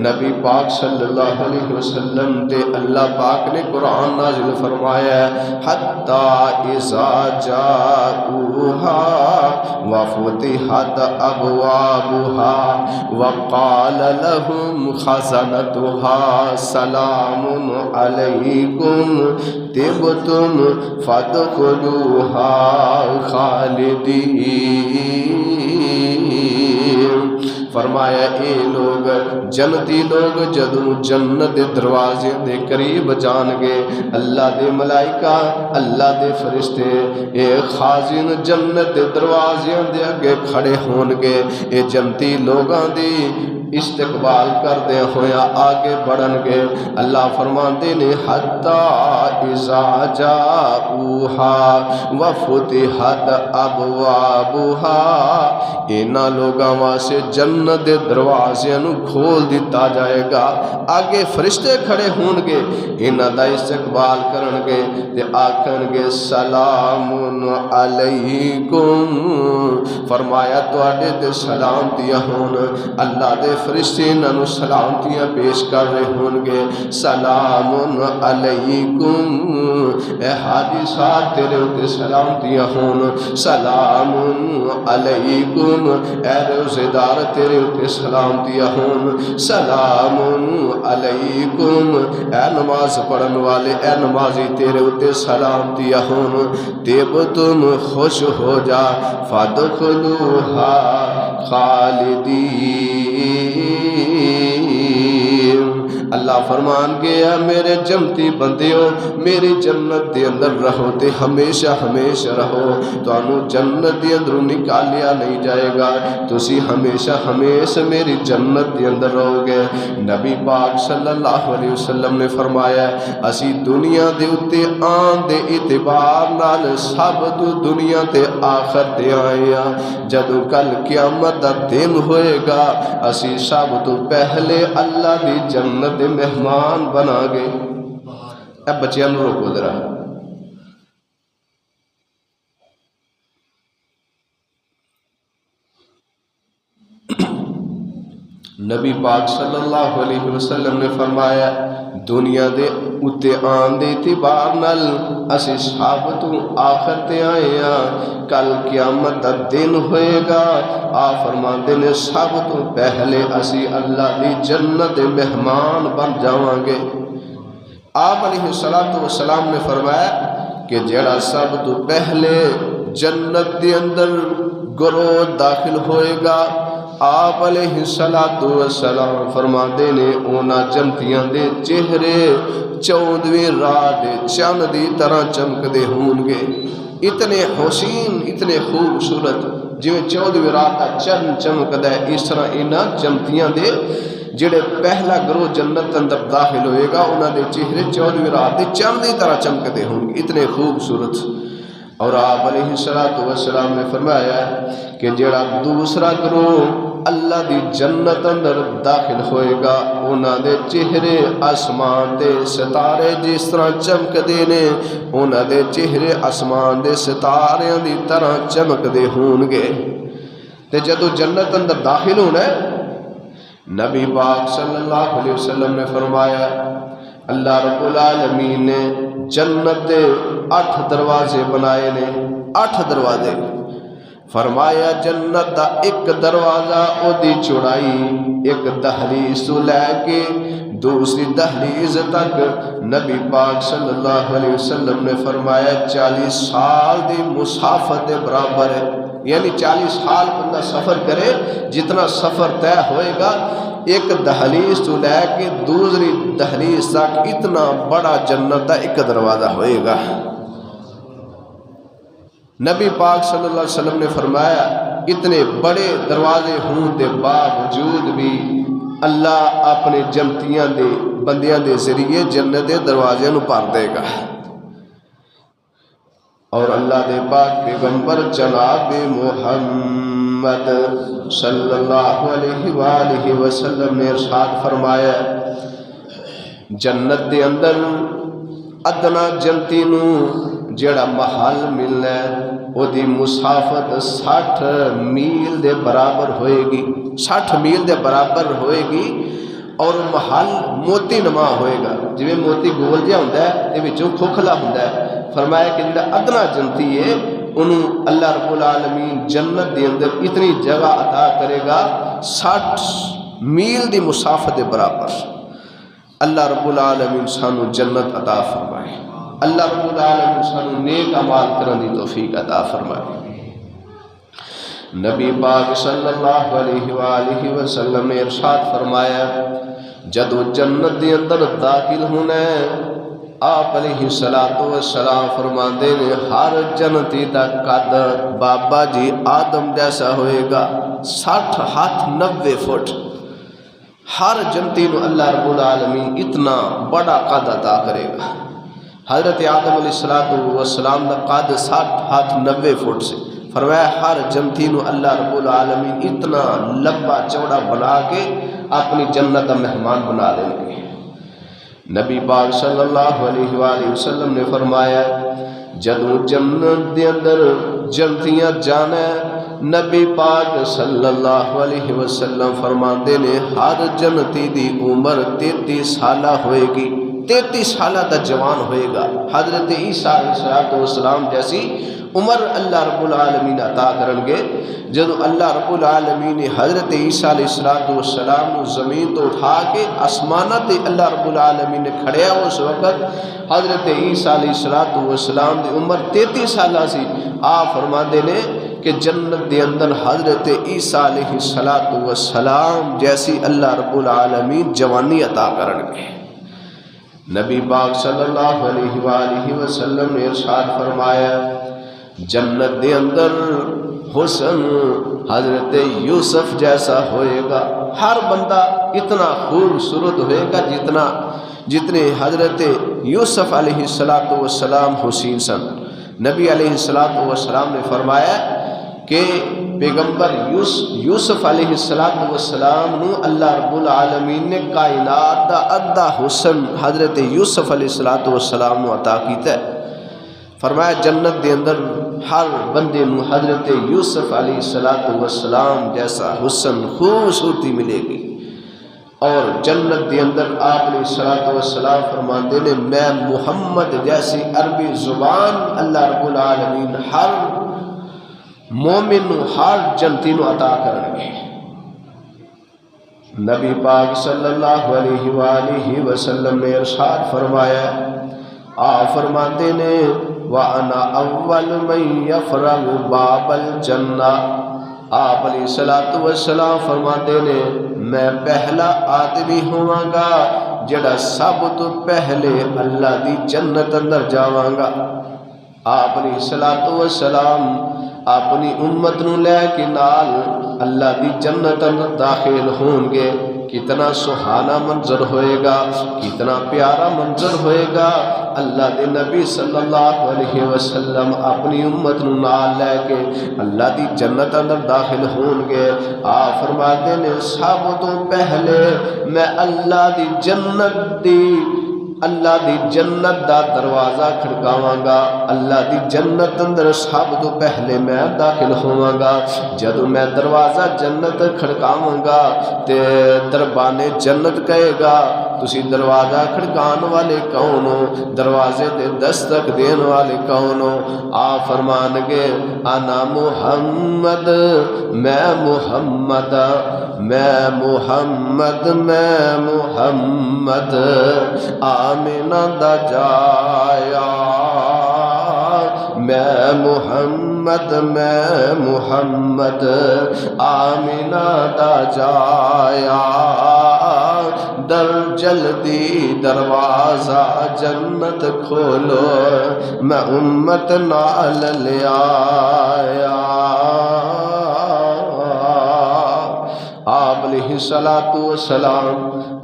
نبی پاک صلی اللہ علیہ وسلم تے اللہ پاک نے قرآن نازل فرمایا حتی اذا جاؤوہا وفتحت ابوابها وقال لهم خزنتها سلام علیکم طبتم فادخلوها خالدین۔ فرمایا اے لوگ جنتی لوگ جدوں جنت دے دروازے دے قریب جان گے، اللہ دے ملائکہ اللہ دے فرشتے اے خازن جنت دے دروازے دے اگے کھڑے ہون گے، اے جنتی لوگاں دی استقبال کردے ہویا آگے بڑھن گے۔ اللہ فرماندے نے حتی اذا جاؤوہا وفتحت ابوابها، انہاں لوگاں واسطے جنت دے دروازے نو کھول دیتا جائے گا، آگے فرشتے کھڑے ہون گے، انہاں دا استقبال کرن گے تے آکھن گے سلام علیکم، فرمایا تواڈے تے سلامتیاں ہون، اللہ دے فرشتے انہاں نو سلامتیاں پیش کر رہے ہون گے، سلام علیکم، اے حاجی صاحب تیرے اتے سلامتیاں ہون، سلام علیکم، اے روزے دار تیرے اتے سلامتیاں ہون، سلام علیکم، اے نماز پڑھن والے اے نمازی تیرے اتے سلامتیاں ہون، تیب تم خوش ہو جا فادخلوہا خالدین۔ اللہ فرمان گیا میرے جنتی بندیو میری جنت دے اندر رہو تے ہمیشہ ہمیشہ رہو، تو انو جنت دے اندر نکالیا نہیں جائے گا، تسی ہمیشہ ہمیشہ میری جنت دے اندر رہو گے۔ نبی پاک صلی اللہ علیہ وسلم نے فرمایا اسی دنیا دے اتے آن دے اعتبار نال سب تو دنیا تے آخر تے آئے ہیں، جدوں کل قیامت دا دن ہوئے گا اسی سب تو پہلے اللہ دی جنت دے مہمان بنا گے۔ اے بچیاں نو روکو ذرا، نبی پاک صلی اللہ علیہ وسلم نے فرمایا دنیا دے اتے آن دے اعتبار نال اسی سب تو آخر تے آئے ہیں، کل قیامت دا دن ہوئے گا آ فرماندے نے سب تو پہلے اسی اللہ دی جنت دے مہمان بن جاواں گے۔ آپ علیہ السلام نے فرمایا کہ جڑا سب تو پہلے جنت دے اندر گروہ داخل ہوئے گا، آپ علیہ السلام فرماندے نے اونا جنتیاں دے چہرے 14ویں رات دے چند دی طرح چمک دے ہون گے، اتنے حسین اتنے خوبصورت جویں 14ویں رات کا چند چمک دے، اس طرح انہاں جنتیاں دے جڑے پہلا گروہ جنت اندر داخل ہوئے گا انہاں دے چہرے 14ویں رات دے چند دی طرح چمک دے ہون گے، اتنے خوبصورت۔ اور آپ علیہ السلام نے فرمایا کہ جڑا دوسرا گروہ اللہ دی جنت اندر داخل ہوئے گا انہاں دے چہرے آسمان دے ستارے جس طرح چمک دے نے، انہاں دے چہرے آسمان دے ستاریاں دی طرح چمک دے ہون گے۔ تے جدو جنت اندر داخل ہونا ہے نبی پاک صلی اللہ علیہ وسلم نے فرمایا اللہ رب العالمین نے جنت دے 8 دروازے بنائے نے، 8 دروازے، فرمایا جنت دا ایک دروازہ او دی چوڑائی ایک دہلیز تو لے کے دوسری دہلیز تک نبی پاک صلی اللہ علیہ وسلم نے فرمایا 40 سال دی مسافت دے برابر ہے، یعنی 40 سال بندہ سفر کرے جتنا سفر طے ہوئے گا ایک دہلیز تو لے کے دوسری دہلیز تک اتنا بڑا جنت دا ایک دروازہ ہوئے گا۔ نبی پاک صلی اللہ علیہ وسلم نے فرمایا اتنے بڑے دروازے ہوں دے باوجود بھی اللہ اپنے جنتیاں دے بندیاں دے ذریعے جنت دے دروازے نو بھر دے گا۔ اور اللہ دے پاک پیغمبر جناب محمد صلی اللہ علیہ وآلہ وسلم نے ارشاد فرمایا جنت دے اندر ادنا جنتی نو جڑا محل ملنا ہے او دی مسافت 60 میل دے برابر ہوئے گی، 60 میل دے برابر ہوئے گی، اور محل موتی نما ہوئے گا، جی موتی گول جہا ہوں یہ بچوں کھوکھلا ہوں۔ فرمایا کہ جڑا ادنا جنتی ہے انہوں اللہ رب العالمین جنت دے اندر اتنی جگہ عطا کرے گا 60 میل دی مسافت برابر۔ اللہ رب العالمین سانو جنت عطا فرمائے، اللہ رب العالمین سانو نیک اعمال کرن دی توفیق عطا فرمائے۔ نبی پاک صلی اللہ علیہ وآلہ وسلم نے ارشاد فرمایا جدو جنت دے اندر داخل ہونا ہے، آپ علیہ السلام فرماندے نے ہر جنتی دا قد بابا جی آدم جیسا ہوئے گا، 60 ہاتھ 90 فٹ۔ ہر جنتی نو اللہ رب العالمین اتنا بڑا قد عطا کرے گا۔ حضرت آدم علیہ السلام دا قد 60 ہاتھ 90 فٹ سے، فرمایا ہر جنتی نو اللہ رب العالمین اتنا لمبا چوڑا بنا کے اپنی جنت کا مہمان بنا دیں گے۔ نبی پاک صلی اللہ علیہ وآلہ وسلم نے فرمایا جدو جنت دے اندر جنتیاں جانا ہے، نبی پاک صلی اللہ علیہ وسلم فرماندے نے ہر جنتی دی عمر 33 سالہ ہوئے گی، 33 سالہ دا جوان ہوئے گا۔ حضرت عیسیٰ علیہ السلام جیسی عمر اللہ رب العالمین عطا کرن گے۔ جب اللہ رب العالمین نے حضرت عیسیٰ علیہ السلام کو زمین تو اٹھا کے آسمانہ تے اللہ رب العالمین نے کھڑیا، اس وقت حضرت عیسیٰ علیہ السلام دی عمر 33 سالہ سی۔ آپ فرما دے نے کہ جنت دے اندر حضرت عیسیٰ علیہ السلام جیسی اللہ رب العالمین جوانی عطا کرن گے۔ نبی پاک صلی اللہ علیہ وآلہ وسلم نے ارشاد فرمایا جنت دے اندر حسن حضرت یوسف جیسا ہوئے گا۔ ہر بندہ اتنا خوبصورت ہوئے گا جتنے حضرت یوسف علیہ السلام حسین سن۔ نبی علیہ السلام نے فرمایا کہ پیغمبر یوسف علیہ السلام نو اللہ رب العالمین نے کائنات دا ادھا حسن حضرت یوسف علیہ السلام نو عطا کیتا ہے۔ فرمایا جنت دے اندر ہر بندے نو حضرت یوسف علیہ السلام جیسا حسن خوبصورتی ملے گی، اور جنت دے اندر آپ علیہ السلام فرماندے نے میں محمد جیسی عربی زبان اللہ رب العالمین ہر مومن نو ہر جنتی نو عطا کرن گے۔ نبی پاک صلی اللہ علیہ وآلہ وسلم نے ارشاد فرمایا، آپ فرماتے نے وَأَنَا أَوَّلُ مَنْ يَفْرَغُ بَابَ الْجَنَّةِ، آپ علیہ السلام فرماتے نے میں پہلا آدمی ہوا گا جڑا سب تو پہلے اللہ دی جنت اندر جاواں گا۔ آپ علیہ السلام اپنی امت نو لے کے نال اللہ دی جنت اندر داخل ہون گے۔ کتنا سہانا منظر ہوئے گا، کتنا پیارا منظر ہوئے گا۔ اللہ دے نبی صلی اللہ علیہ وسلم اپنی امت نو نال لے کے اللہ دی جنت اندر داخل ہون گے۔ آپ فرماتے نے سب تو پہلے میں اللہ دی جنت دا دروازہ کھڑکاواں گا۔ اللہ دی جنت اندر سب تو پہلے میں داخل ہوواں گا۔ جدو میں دروازہ جنت کھڑکاواں گا تے دربان جنت کہے گا تسی دروازہ کھڑکان والے کون ہو، دروازے دے دستک دین والے کون ہو؟ آپ فرمان گے انا محمد، میں محمد، میں محمد، میں محمد، آمینہ دا جایا، میں محمد، میں محمد، آمینہ دا جایا، در جلدی دروازہ جنت کھولو، میں امت نال لے آیا۔ آپ علیہ السلام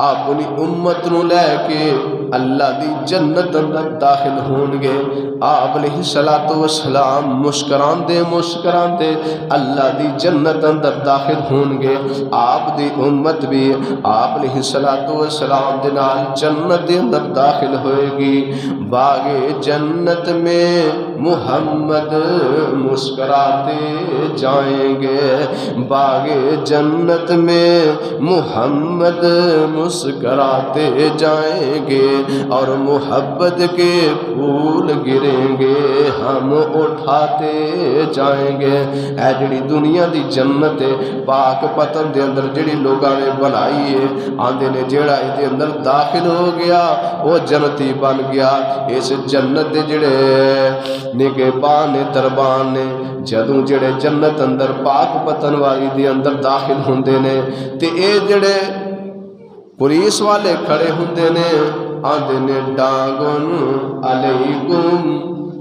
اپنی امت نو لے کے اللہ دی جنت اندر داخل ہون گے۔ آپ علیہ الصلوۃ والسلام مسکران دے اللہ دی جنت اندر داخل ہون گے۔ آپ دی امت بھی آپ علیہ الصلوۃ والسلام دے نال جنت دے اندر داخل ہوئے گی۔ باغ جنت میں محمد مسکراتے جائیں گے، باغ جنت میں محمد مسکراتے جائیں گے، اور محبت کے پھول گریں گے ہم اٹھاتے جائیں گے۔ اے جڑی دنیا دی جنت پاک پتن دے اندر جڑی لوگاں نے بنائی ہے، آندے نے جڑا اس دے اندر داخل ہو گیا وہ جنتی بن گیا۔ اس جنت دے جڑے نگہبان نے دربان نے جدوں جڑے جنت اندر پاک پتن والی دے اندر داخل ہوندے نے تے اے جڑے پولیس والے کھڑے ہوندے نے آندے نے ڈانگن علیکم،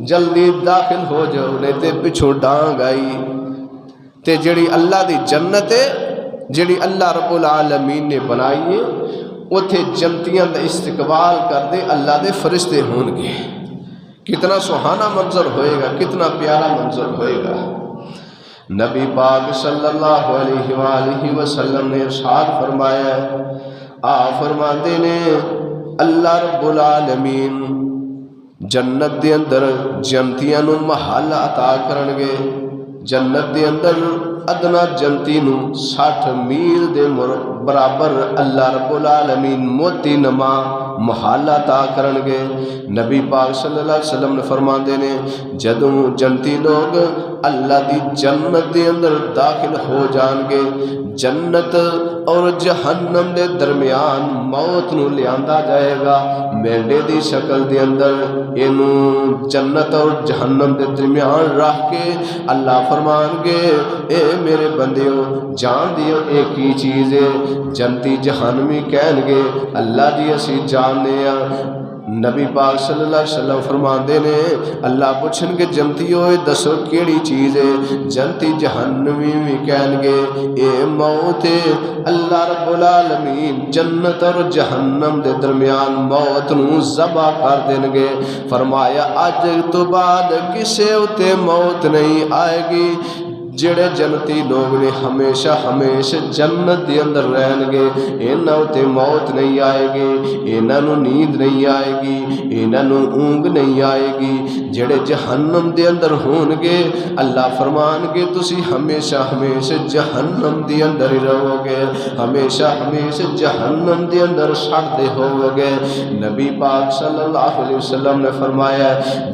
جلدی داخل ہو جاؤ نہیں تے پچھوں ڈانگ آئی۔ تے جڑی اللہ دی جنت ہے جڑی اللہ رب العالمین نے بنائی ہے، اتھے جنتیاں دا استقبال کر دے اللہ دے فرشتے ہون گے۔ کتنا سہانا منظر ہوئے گا، کتنا پیارا منظر ہوئے گا۔ نبی پاک صلی اللہ علیہ وآلہ وسلم نے ارشاد فرمایا ہے، آپ فرماتے نے اللہ رب العالمین جنت دے اندر جنتیاں نو محل عطا کرنگے۔ جنت دے اندر ادنا جنتی نو 60 میل دے برابر اللہ رب العالمین موتی نما محل عطا کرنگے۔ نبی پاک صلی اللہ علیہ وسلم نے فرماندے نے جدوں جنتی لوگ اللہ دی جنت دے اندر داخل ہو جان گے، جنت اور جہنم دے درمیان موت نو لیاندا جائے گا مینڈے دی شکل دے اندر، اینو جنت اور جہنم دے درمیان رکھ کے اللہ فرمان گے اے میرے بندیو جان دیو ایک ہی چیز ہے۔ جنتی جہنمی کہن گے اللہ دی اسی جاننے ہیں۔ نبی پاک صلی اللہ علیہ وسلم فرماندے نے اللہ پوچھن گے جنتی ہوئے دسو کیڑی چیز ہے؟ جنتی جہنمی بھی کہن گے اے موت ہے۔ اللہ رب العالمین جنت اور جہنم دے درمیان موت نو ذبح کر دیں گے۔ فرمایا اج تو بعد کسے اتے موت نہیں آئے گی۔ جڑے جنتی لوگ نے ہمیشہ جنت دے اندر رہن گے، انہاں تے موت نہیں آئے گی، انہاں نو نیند نہیں آئے گی، انہاں نو اونگ نہیں آئے گی۔ جڑے جہنم دے اندر ہون گے اللہ فرمان گے تسی ہمیشہ جہنم دے اندر ہی رہو گے، ہمیشہ جہنم دے اندر سڑتے ہوو گے۔ نبی پاک صلی اللہ علیہ وسلم نے فرمایا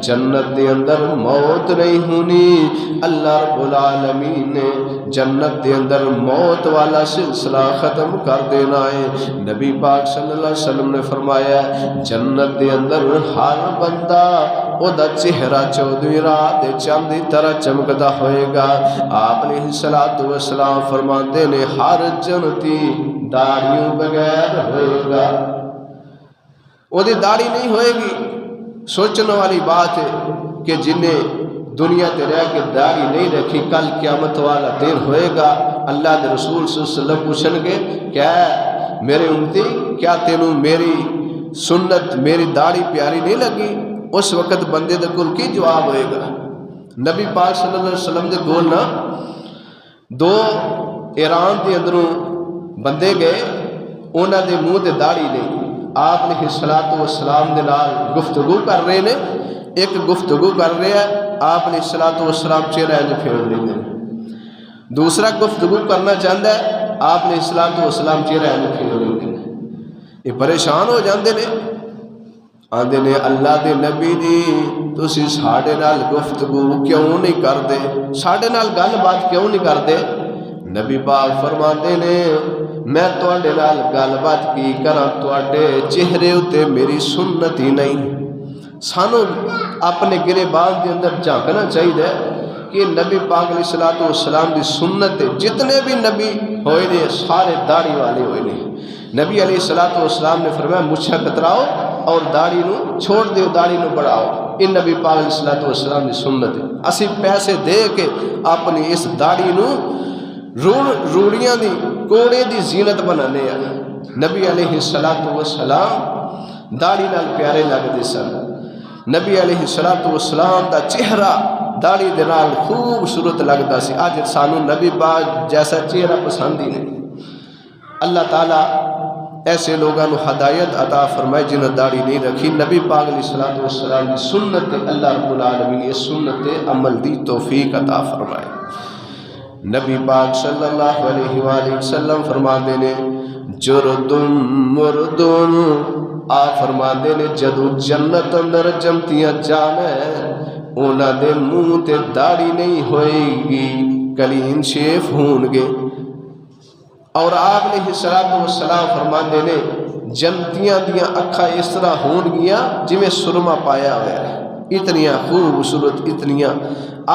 جنت دے اندر موت نہیں ہونی۔ اللہ رب العالمین نے جنت دے اندر موت والا سلسلہ ختم کر دینا ہے۔ نبی پاک صلی اللہ علیہ وسلم نے فرمایا جنت دے اندر ہر بندہ او دا چہرہ 14ویں رات چاند دی طرح چمکدا ہوئے گا۔ آپ علیہ الصلوۃ والسلام فرماتے نے ہر جنتی داڑھیوں بغیر ہوئے گا، او دی داڑھی نہیں ہوئے گی۔ سوچنے والی بات ہے کہ جنہیں دنیا تے رہ کے داڑھی نہیں رکھی کل قیامت والا دن ہوئے گا، اللہ دے رسول صلی اللہ علیہ وسلم پوچھن گے کیا میرے امتی کیا تینوں میری سنت میری داڑھی پیاری نہیں لگی؟ اس وقت بندے دے کول کی جواب ہوئے گا؟ نبی پاک صلی اللہ علیہ وسلم دے کول نا دو ایران دے اندروں بندے گئے، انہاں دے منہ تے داڑھی نہیں۔ آپ علیہ الصلوۃ والسلام دے نال گفتگو کر رہے نے، ایک گفتگو کر رہے ہیں آپ علیہ الصلوۃ والسلام چہرہ انج پھیر رہے ہیں، دوسرا گفتگو کرنا چاہتا ہے آپ علیہ الصلوۃ والسلام چہرہ انج پھیر رہے ہیں۔ یہ پریشان ہو جاندے نے، آندے نے اللہ دے نبی جی تسی ساڈے نال گفتگو کیوں نہیں کردے، ساڈے نال گل بات کیوں نہیں کردے؟ نبی پاک فرماتے نے میں تواڈے نال گل بات کی کراں، تواڈے چہرے اتے میری سنت ہی نہیں۔ سانو اپنے گریبان کے اندر جھانکنا چاہیے کہ نبی پاک علیہ الصلوۃ والسلام دی سنت جتنے بھی نبی ہوئے نے سارے داڑھی والے ہوئے نے۔ نبی علیہ الصلوۃ والسلام نے فرمایا مچھاں کتراؤ اور داڑھی نو چھوڑ دیو، داڑھی نو بڑھاؤ۔ یہ نبی پاک علیہ الصلوۃ والسلام دی سنت ہے۔ اسی پیسے دے کے اپنی اس داڑھی نو روڑیاں دی کوڑے دی زینت بنانے ہیں۔ نبی علیہ الصلوۃ والسلام داڑھی نال پیارے لگتے سن. نبی علیہ الصلوۃ والسلام دا چہرہ داڑھی دے نال خوبصورت لگتا سی. اج سانو نبی پاک جیسا چہرہ پسند ہی نہیں. اللہ تعالیٰ ایسے لوگوں کو ہدایت عطا فرمائے جنہیں داڑھی نہیں رکھی. نبی پاک علیہ الصلوۃ والسلام کی سنت اللہ رب العالمین یہ سنت عمل دی توفیق عطا فرمائے. نبی پاک صلی اللہ علیہ وآلہ وسلم فرماندے نے جردن مردن آ فرماندے نے جدو جنت اندر جمتیاں جانا ہے اونا دے منہ تے داڑھی نہیں ہوئے گی کلین شیف ہون گے. اور آپ علیہ السلام فرماندے نے جنتیاں دیاں اکھاں اس طرح ہون گیا جویں سرما پایا ہوا ہے. اتنیاں خوبصورت اتنیاں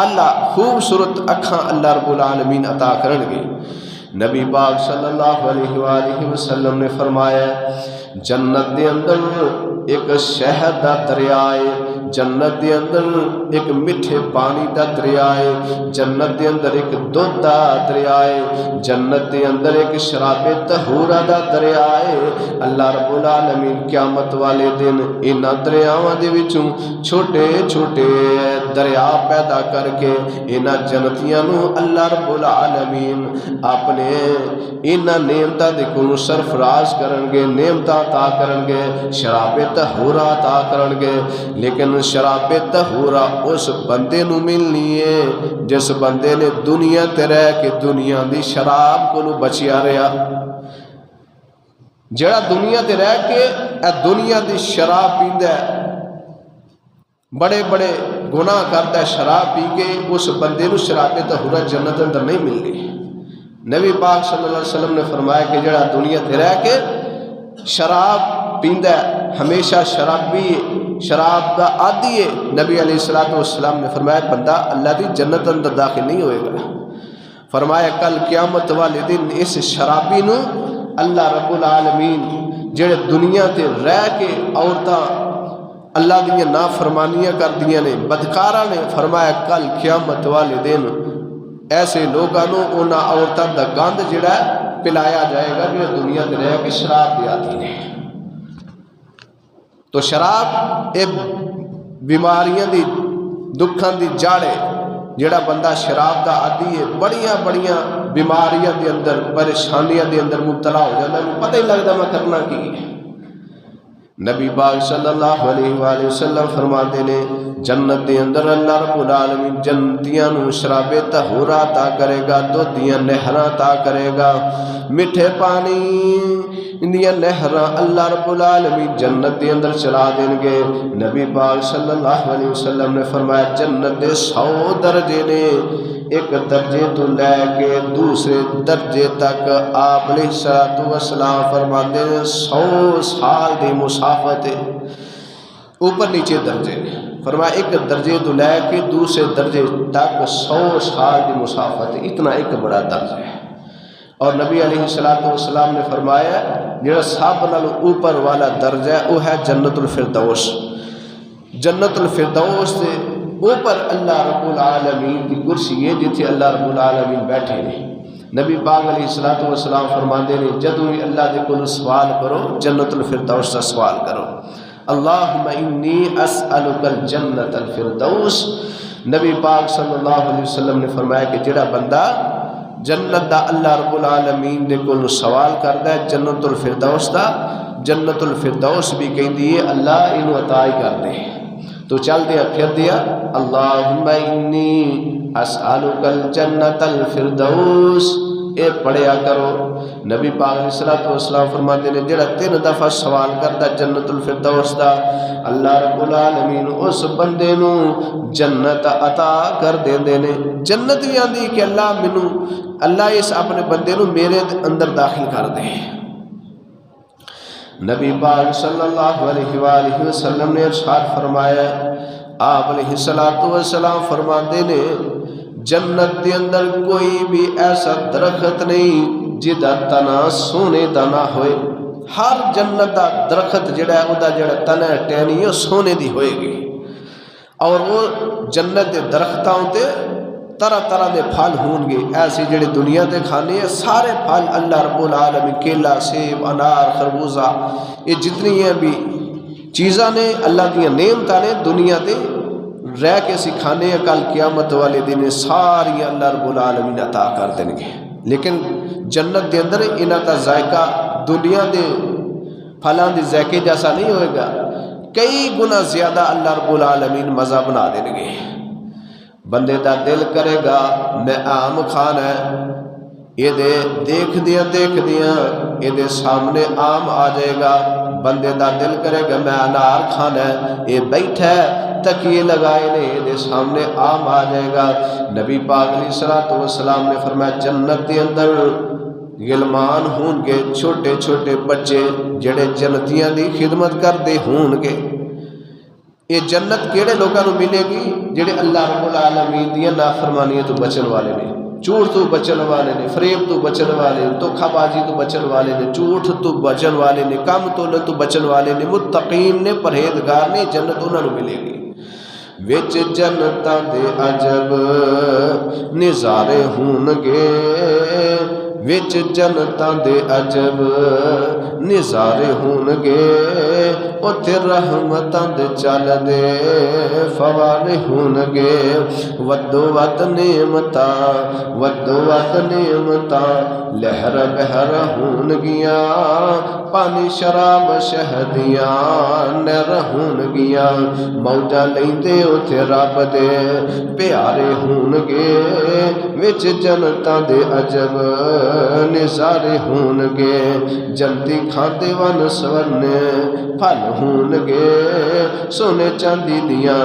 اعلیٰ خوبصورت اکھاں اللہ رب العالمین عطا کرن گے. نبی پاک صلی اللہ علیہ وآلہ وسلم نے فرمایا جنت دے اندر ایک شہد دا دریا ہے, جنت دے اندر ایک میٹھے پانی دا دریا ہے, جنت دے اندر ایک دودھ دا دریا ہے, جنت دے اندر ایک شراب طہورہ دا دریا ہے. اللہ رب العالمین قیامت والے دن انہاں دریاواں دے وچوں چھوٹے چھوٹے دریا پیدا کر کے انہاں جنتیاں نو اللہ رب العالمین اپنے انہاں نعمتاں دے کولوں سرفراز کرن گے, نعمتاں عطا کرن گے, شراب طہورہ عطا کرن گے. لیکن شراب طہورہ اس بندے نو ملنی ہے جس بندے نے دنیا تے رہ کے دنیا دی شراب کو بچیا رہا. جڑا دنیا تے رہ کے اے دنیا دی شراب پیندا ہے, بڑے بڑے گناہ کرتا ہے شراب پی کے, اس بندے نو شراب طہورہ جنت اندر نہیں ملنی. نبی پاک صلی اللہ علیہ وسلم نے فرمایا کہ جڑا دنیا تے رہ کے شراب پیندا ہے ہمیشہ شرابی شراب دا عادی ہے, نبی علیہ الصلوۃ والسلام نے فرمایا بندہ اللہ دی جنت اندر داخل نہیں ہوئے گا. فرمایا کل قیامت والے دن اس شرابی نو اللہ رب العالمین جڑے دنیا تے رہ کے عورتاں اللہ دیاں نافرمانیاں کر دیاں نے بدکاراں نے, فرمایا کل قیامت والے دن ایسے لوگاں نو انہاں عورتاں دا گند جڑا ہے پلایا جائے گا جو دنیا تے رہ کے شراب دی آتی نے. تو شراب اے بیماریاں دی دکھاں دی جڑ ہے. جڑا بندہ شراب دا عادی ہے بڑیاں بڑیاں بیماریاں دے اندر پریشانیاں دے اندر مبتلا ہو جاتا ہے, پتہ ہی لگتا میں کرنا کی ہے. نبی پاک صلی اللہ علیہ وآلہ وسلم فرماتے نے جنت دے اندر اللہ رب العالمین جنتیاں نو شراب طہورہ عطا کرے گا, دودھ دیاں نہراں عطا کرے گا, میٹھے پانی اندیاں نہراں اللہ رب العالمین جنت دے اندر چلا دیں گے. نبی پاک صلی اللہ علیہ وسلم نے فرمایا جنت دے 100 درجے نے, ایک درجے تو لے کے دوسرے درجے تک آپ علیہ الصلوۃ والسلام فرماتے ہیں 100 سال دی مسافت ہے, اوپر نیچے درجے. فرمایا ایک درجے تو لے کے دوسرے درجے تک 100 سال دی مسافت ہے, اتنا ایک بڑا درجہ ہے. اور نبی علیہ الصلوۃ والسلام نے فرمایا جڑا سب نال اوپر والا درجہ ہے وہ ہے جنت الفردوس. جنت الفردوس سے اوپر اللہ رب العالمین کی کرسی ہے جتھے اللہ رب العالمین بیٹھے نے. نبی پاک علیہ الصلوۃ والسلام فرماندے نے جدوں بھی اللہ دے کول سوال کرو جنت الفردوس دا سوال کرو, اللہم انی اسألک الجنت الفردوس. نبی پاک صلی اللہ علیہ وسلم نے فرمایا کہ جڑا بندہ جنت دا اللہ رب العالمین دے کول سوال کردا ہے جنت الفردوس دا, جنت الفردوس بھی کہندی ہے اللہ اینو عطا ہی کر دے. تو چل دیا پھر دیا اللہم انی اسألک الجنت الفردوس, اے پڑھیا کرو. نبی پاک علیہ الصلوۃ والسلام فرماتے ہیں جڑا 3 دفعہ سوال کردا جنت الفردوس دا اللہ رب العالمین اس بندے نو جنت عطا کر دیندے نے. جنت بھی آندی کہ اللہ مینوں اللہ اس اپنے بندے نو میرے اندر داخل کر دے. نبی پاک صلی اللہ علیہ وآلہ وسلم نے ارشاد فرمایا آپ علیہ الصلوۃ والسلام فرماتے نے جنت دے اندر کوئی بھی ایسا درخت نہیں جدا تنا سونے دا نہ ہوئے. ہر جنت دا درخت جڑا ہے ادا جڑا تنا ہے ٹہنی ہے سونے دی ہوئے گی, اور وہ جنت دے درختاں تے طرح طرح دے پھل ہون گے. ایسے جڑے دنیا دے کھانے ہیں سارے پھل اللہ رب العالمین کیلا سیب انار خربوزہ یہ جتنی ہیں بھی چیزاں نے اللہ دیا نعمتاں نے دنیا تے رہ کے سکھانے کل قیامت والے دن ساری اللہ رب العالمین عطا کر دیں گے، لیکن جنت دے اندر انہاں دا ذائقہ دنیا دے پھلاں دے ذائقے جیسا نہیں ہوئے گا، کئی گنا زیادہ اللہ رب العالمین مزہ بنا دیں گے۔ بندے دا دل کرے گا میں آم کھانا ہے، یہ دے دیکھ دیاں یہ دے سامنے آم آ جائے گا، بندے دا دل کرے گا میں انار کھانا ہے، یہ بیٹھا ہے تکیے لگائے نے یہ دے سامنے آم آ جائے گا۔ نبی پاک علیہ الصلوۃ والسلام نے فرمایا جنت دے اندر غلمان ہون گے، چھوٹے چھوٹے بچے جڑے جنتیاں دی خدمت کردے ہون گے۔ یہ جنت کیڑے لوگوں کو ملے گی؟ جڑے اللہ رب العالمین دیا نافرمانیاں تو بچن والے نے، جھوٹ تو بچن والے نے، فریب تو بچن والے نے، دھوکھا بازی تو بچن والے نے، جھوٹ تو بچن والے نے، کم تولن تو بچن والے نے، متقین نے، پرہیزگار نے، جنت انہوں نے ملے گی۔ وچ جنتاں دے عجب نظارے ہون گے، وچ جنتاں دے عجب نظارے ہون گے، اوتھے رحمتاں دے چل دے فوارے ہون گے، ودو ود نعمتاں لہر بہر ہون گیاں، پانی شراب شہدیاں نہر ہون گیاں، موجاں لیندے اوتھے رب دے پیارے ہون گے، وچ جنتاں دے عجب نظارے ہون گے، جنتی کھاندے ون سورنے پھل ہون گے، سونے چاندی دیاں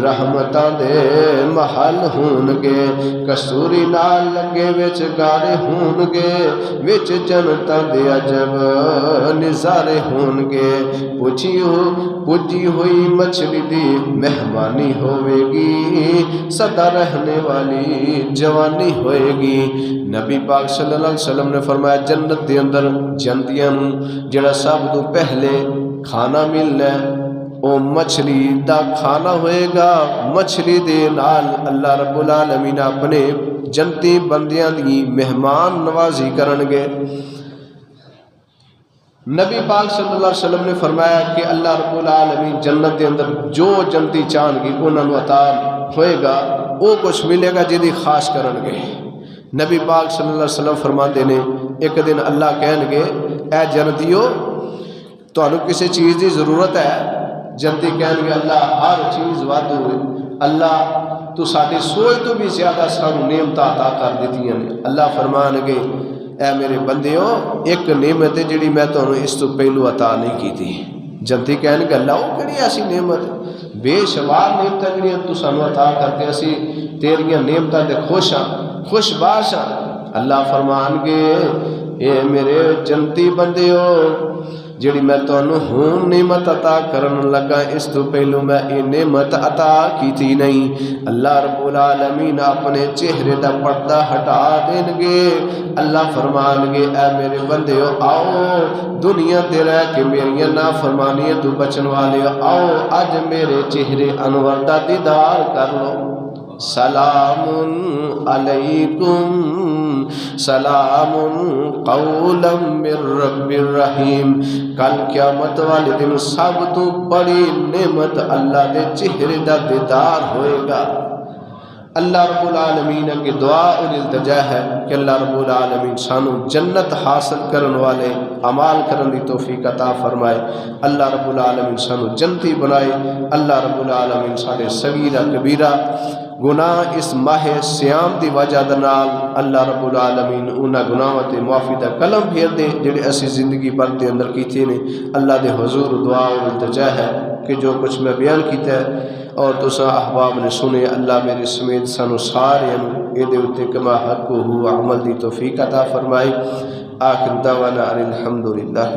رحمتاں دے محل ہون گے، کستوری نال لگے وچ گارے ہون گے، وچ جنتاں دے عجب نظارے ہون گے، پجی ہوئی مچھلی دی مہمانی ہوئے گی، سدا رہنے والی جوانی ہوئے گی۔ نبی پاک صلی اللہ علیہ وسلم نے فرمایا جنت دے اندر جنتیاں جڑا سب تو پہلے کھانا ملنا ہے او مچھلی دا کھانا ہوئے گا، مچھلی دے نال اللہ رب العالمین اپنے جنتی بندیاں دی مہمان نوازی کرنگے۔ نبی پاک صلی اللہ علیہ وسلم نے فرمایا کہ اللہ رب العالمین جنت دے اندر جو جنتی چاہن گی انہوں نے عطا ہوئے گا، وہ کچھ ملے گا جدی خواہش کرنگے۔ نبی پاک صلی اللہ علیہ وسلم فرماندے نے ایک دن اللہ کہن گے اے جنتیو تانوں کسی چیز دی ضرورت ہے؟ جنتی کہن گے اللہ ہر چیز وعدو ہے، اللہ تو ساڈی سوچ تو بھی زیادہ سانوں نعمت عطا کر دیتی ہیں۔ اللہ فرمان گے اے میرے بندیو ایک نعمت ہے جڑی میں تانوں اس تو پہلو عطا نہیں کی تھی۔ جنتی کہن گے اللہ وہ کہڑی ایسی نعمت ہے؟ بے شمار نعمتاں جڑیاں تو سانوں عطا کر کے اسی تیریاں نعمتاں تے خوش باش ہاں۔ اللہ فرمان گے اے میرے جنتی بندیو جڑی میں تانوں ہون نعمت عطا کرن لگا اس تو پہلو میں یہ نعمت عطا کی تھی نہیں۔ اللہ رب العالمین اپنے چہرے دا پردہ ہٹا دیں گے، اللہ فرمان گے اے میرے بندیو آؤ دنیا تے رہ کے میریاں نافرمانیاں تو بچن والے آؤ اج میرے چہرے انور دا دیدار کر لو۔ سلام علیکم سلام قولا من رب الرحیم۔ کل قیامت والے دن سب تو بڑی نعمت اللہ دے چہرے دا دیدار ہوئے گا۔ اللہ رب العالمین کی دعا اور التجا ہے کہ اللہ رب العالمین سانو جنت حاصل کرن والے عمال کرن دی توفیق عطا فرمائے، اللہ رب العالمین سانو جنتی بنائے، اللہ رب العالمین ساڈے صغیرہ کبیرہ گناہ اس ماہ سیام دی وجہ دنال اللہ رب العالمین انہاں گناہاں تے معافی دا کلم پھیر دے جڑے اسی زندگی بھر دے اندر کیتے نے۔ اللہ دے حضور دعا اور التجا ہے کہ جو کچھ میں بیان کیتا ہے اور تساں احباب نے سنے اللہ میرے سمیت سانو سارے اے دے اتے کما حق ہوا عمل دی توفیق عطا فرمائے۔ آخر دعوانا الحمدللہ۔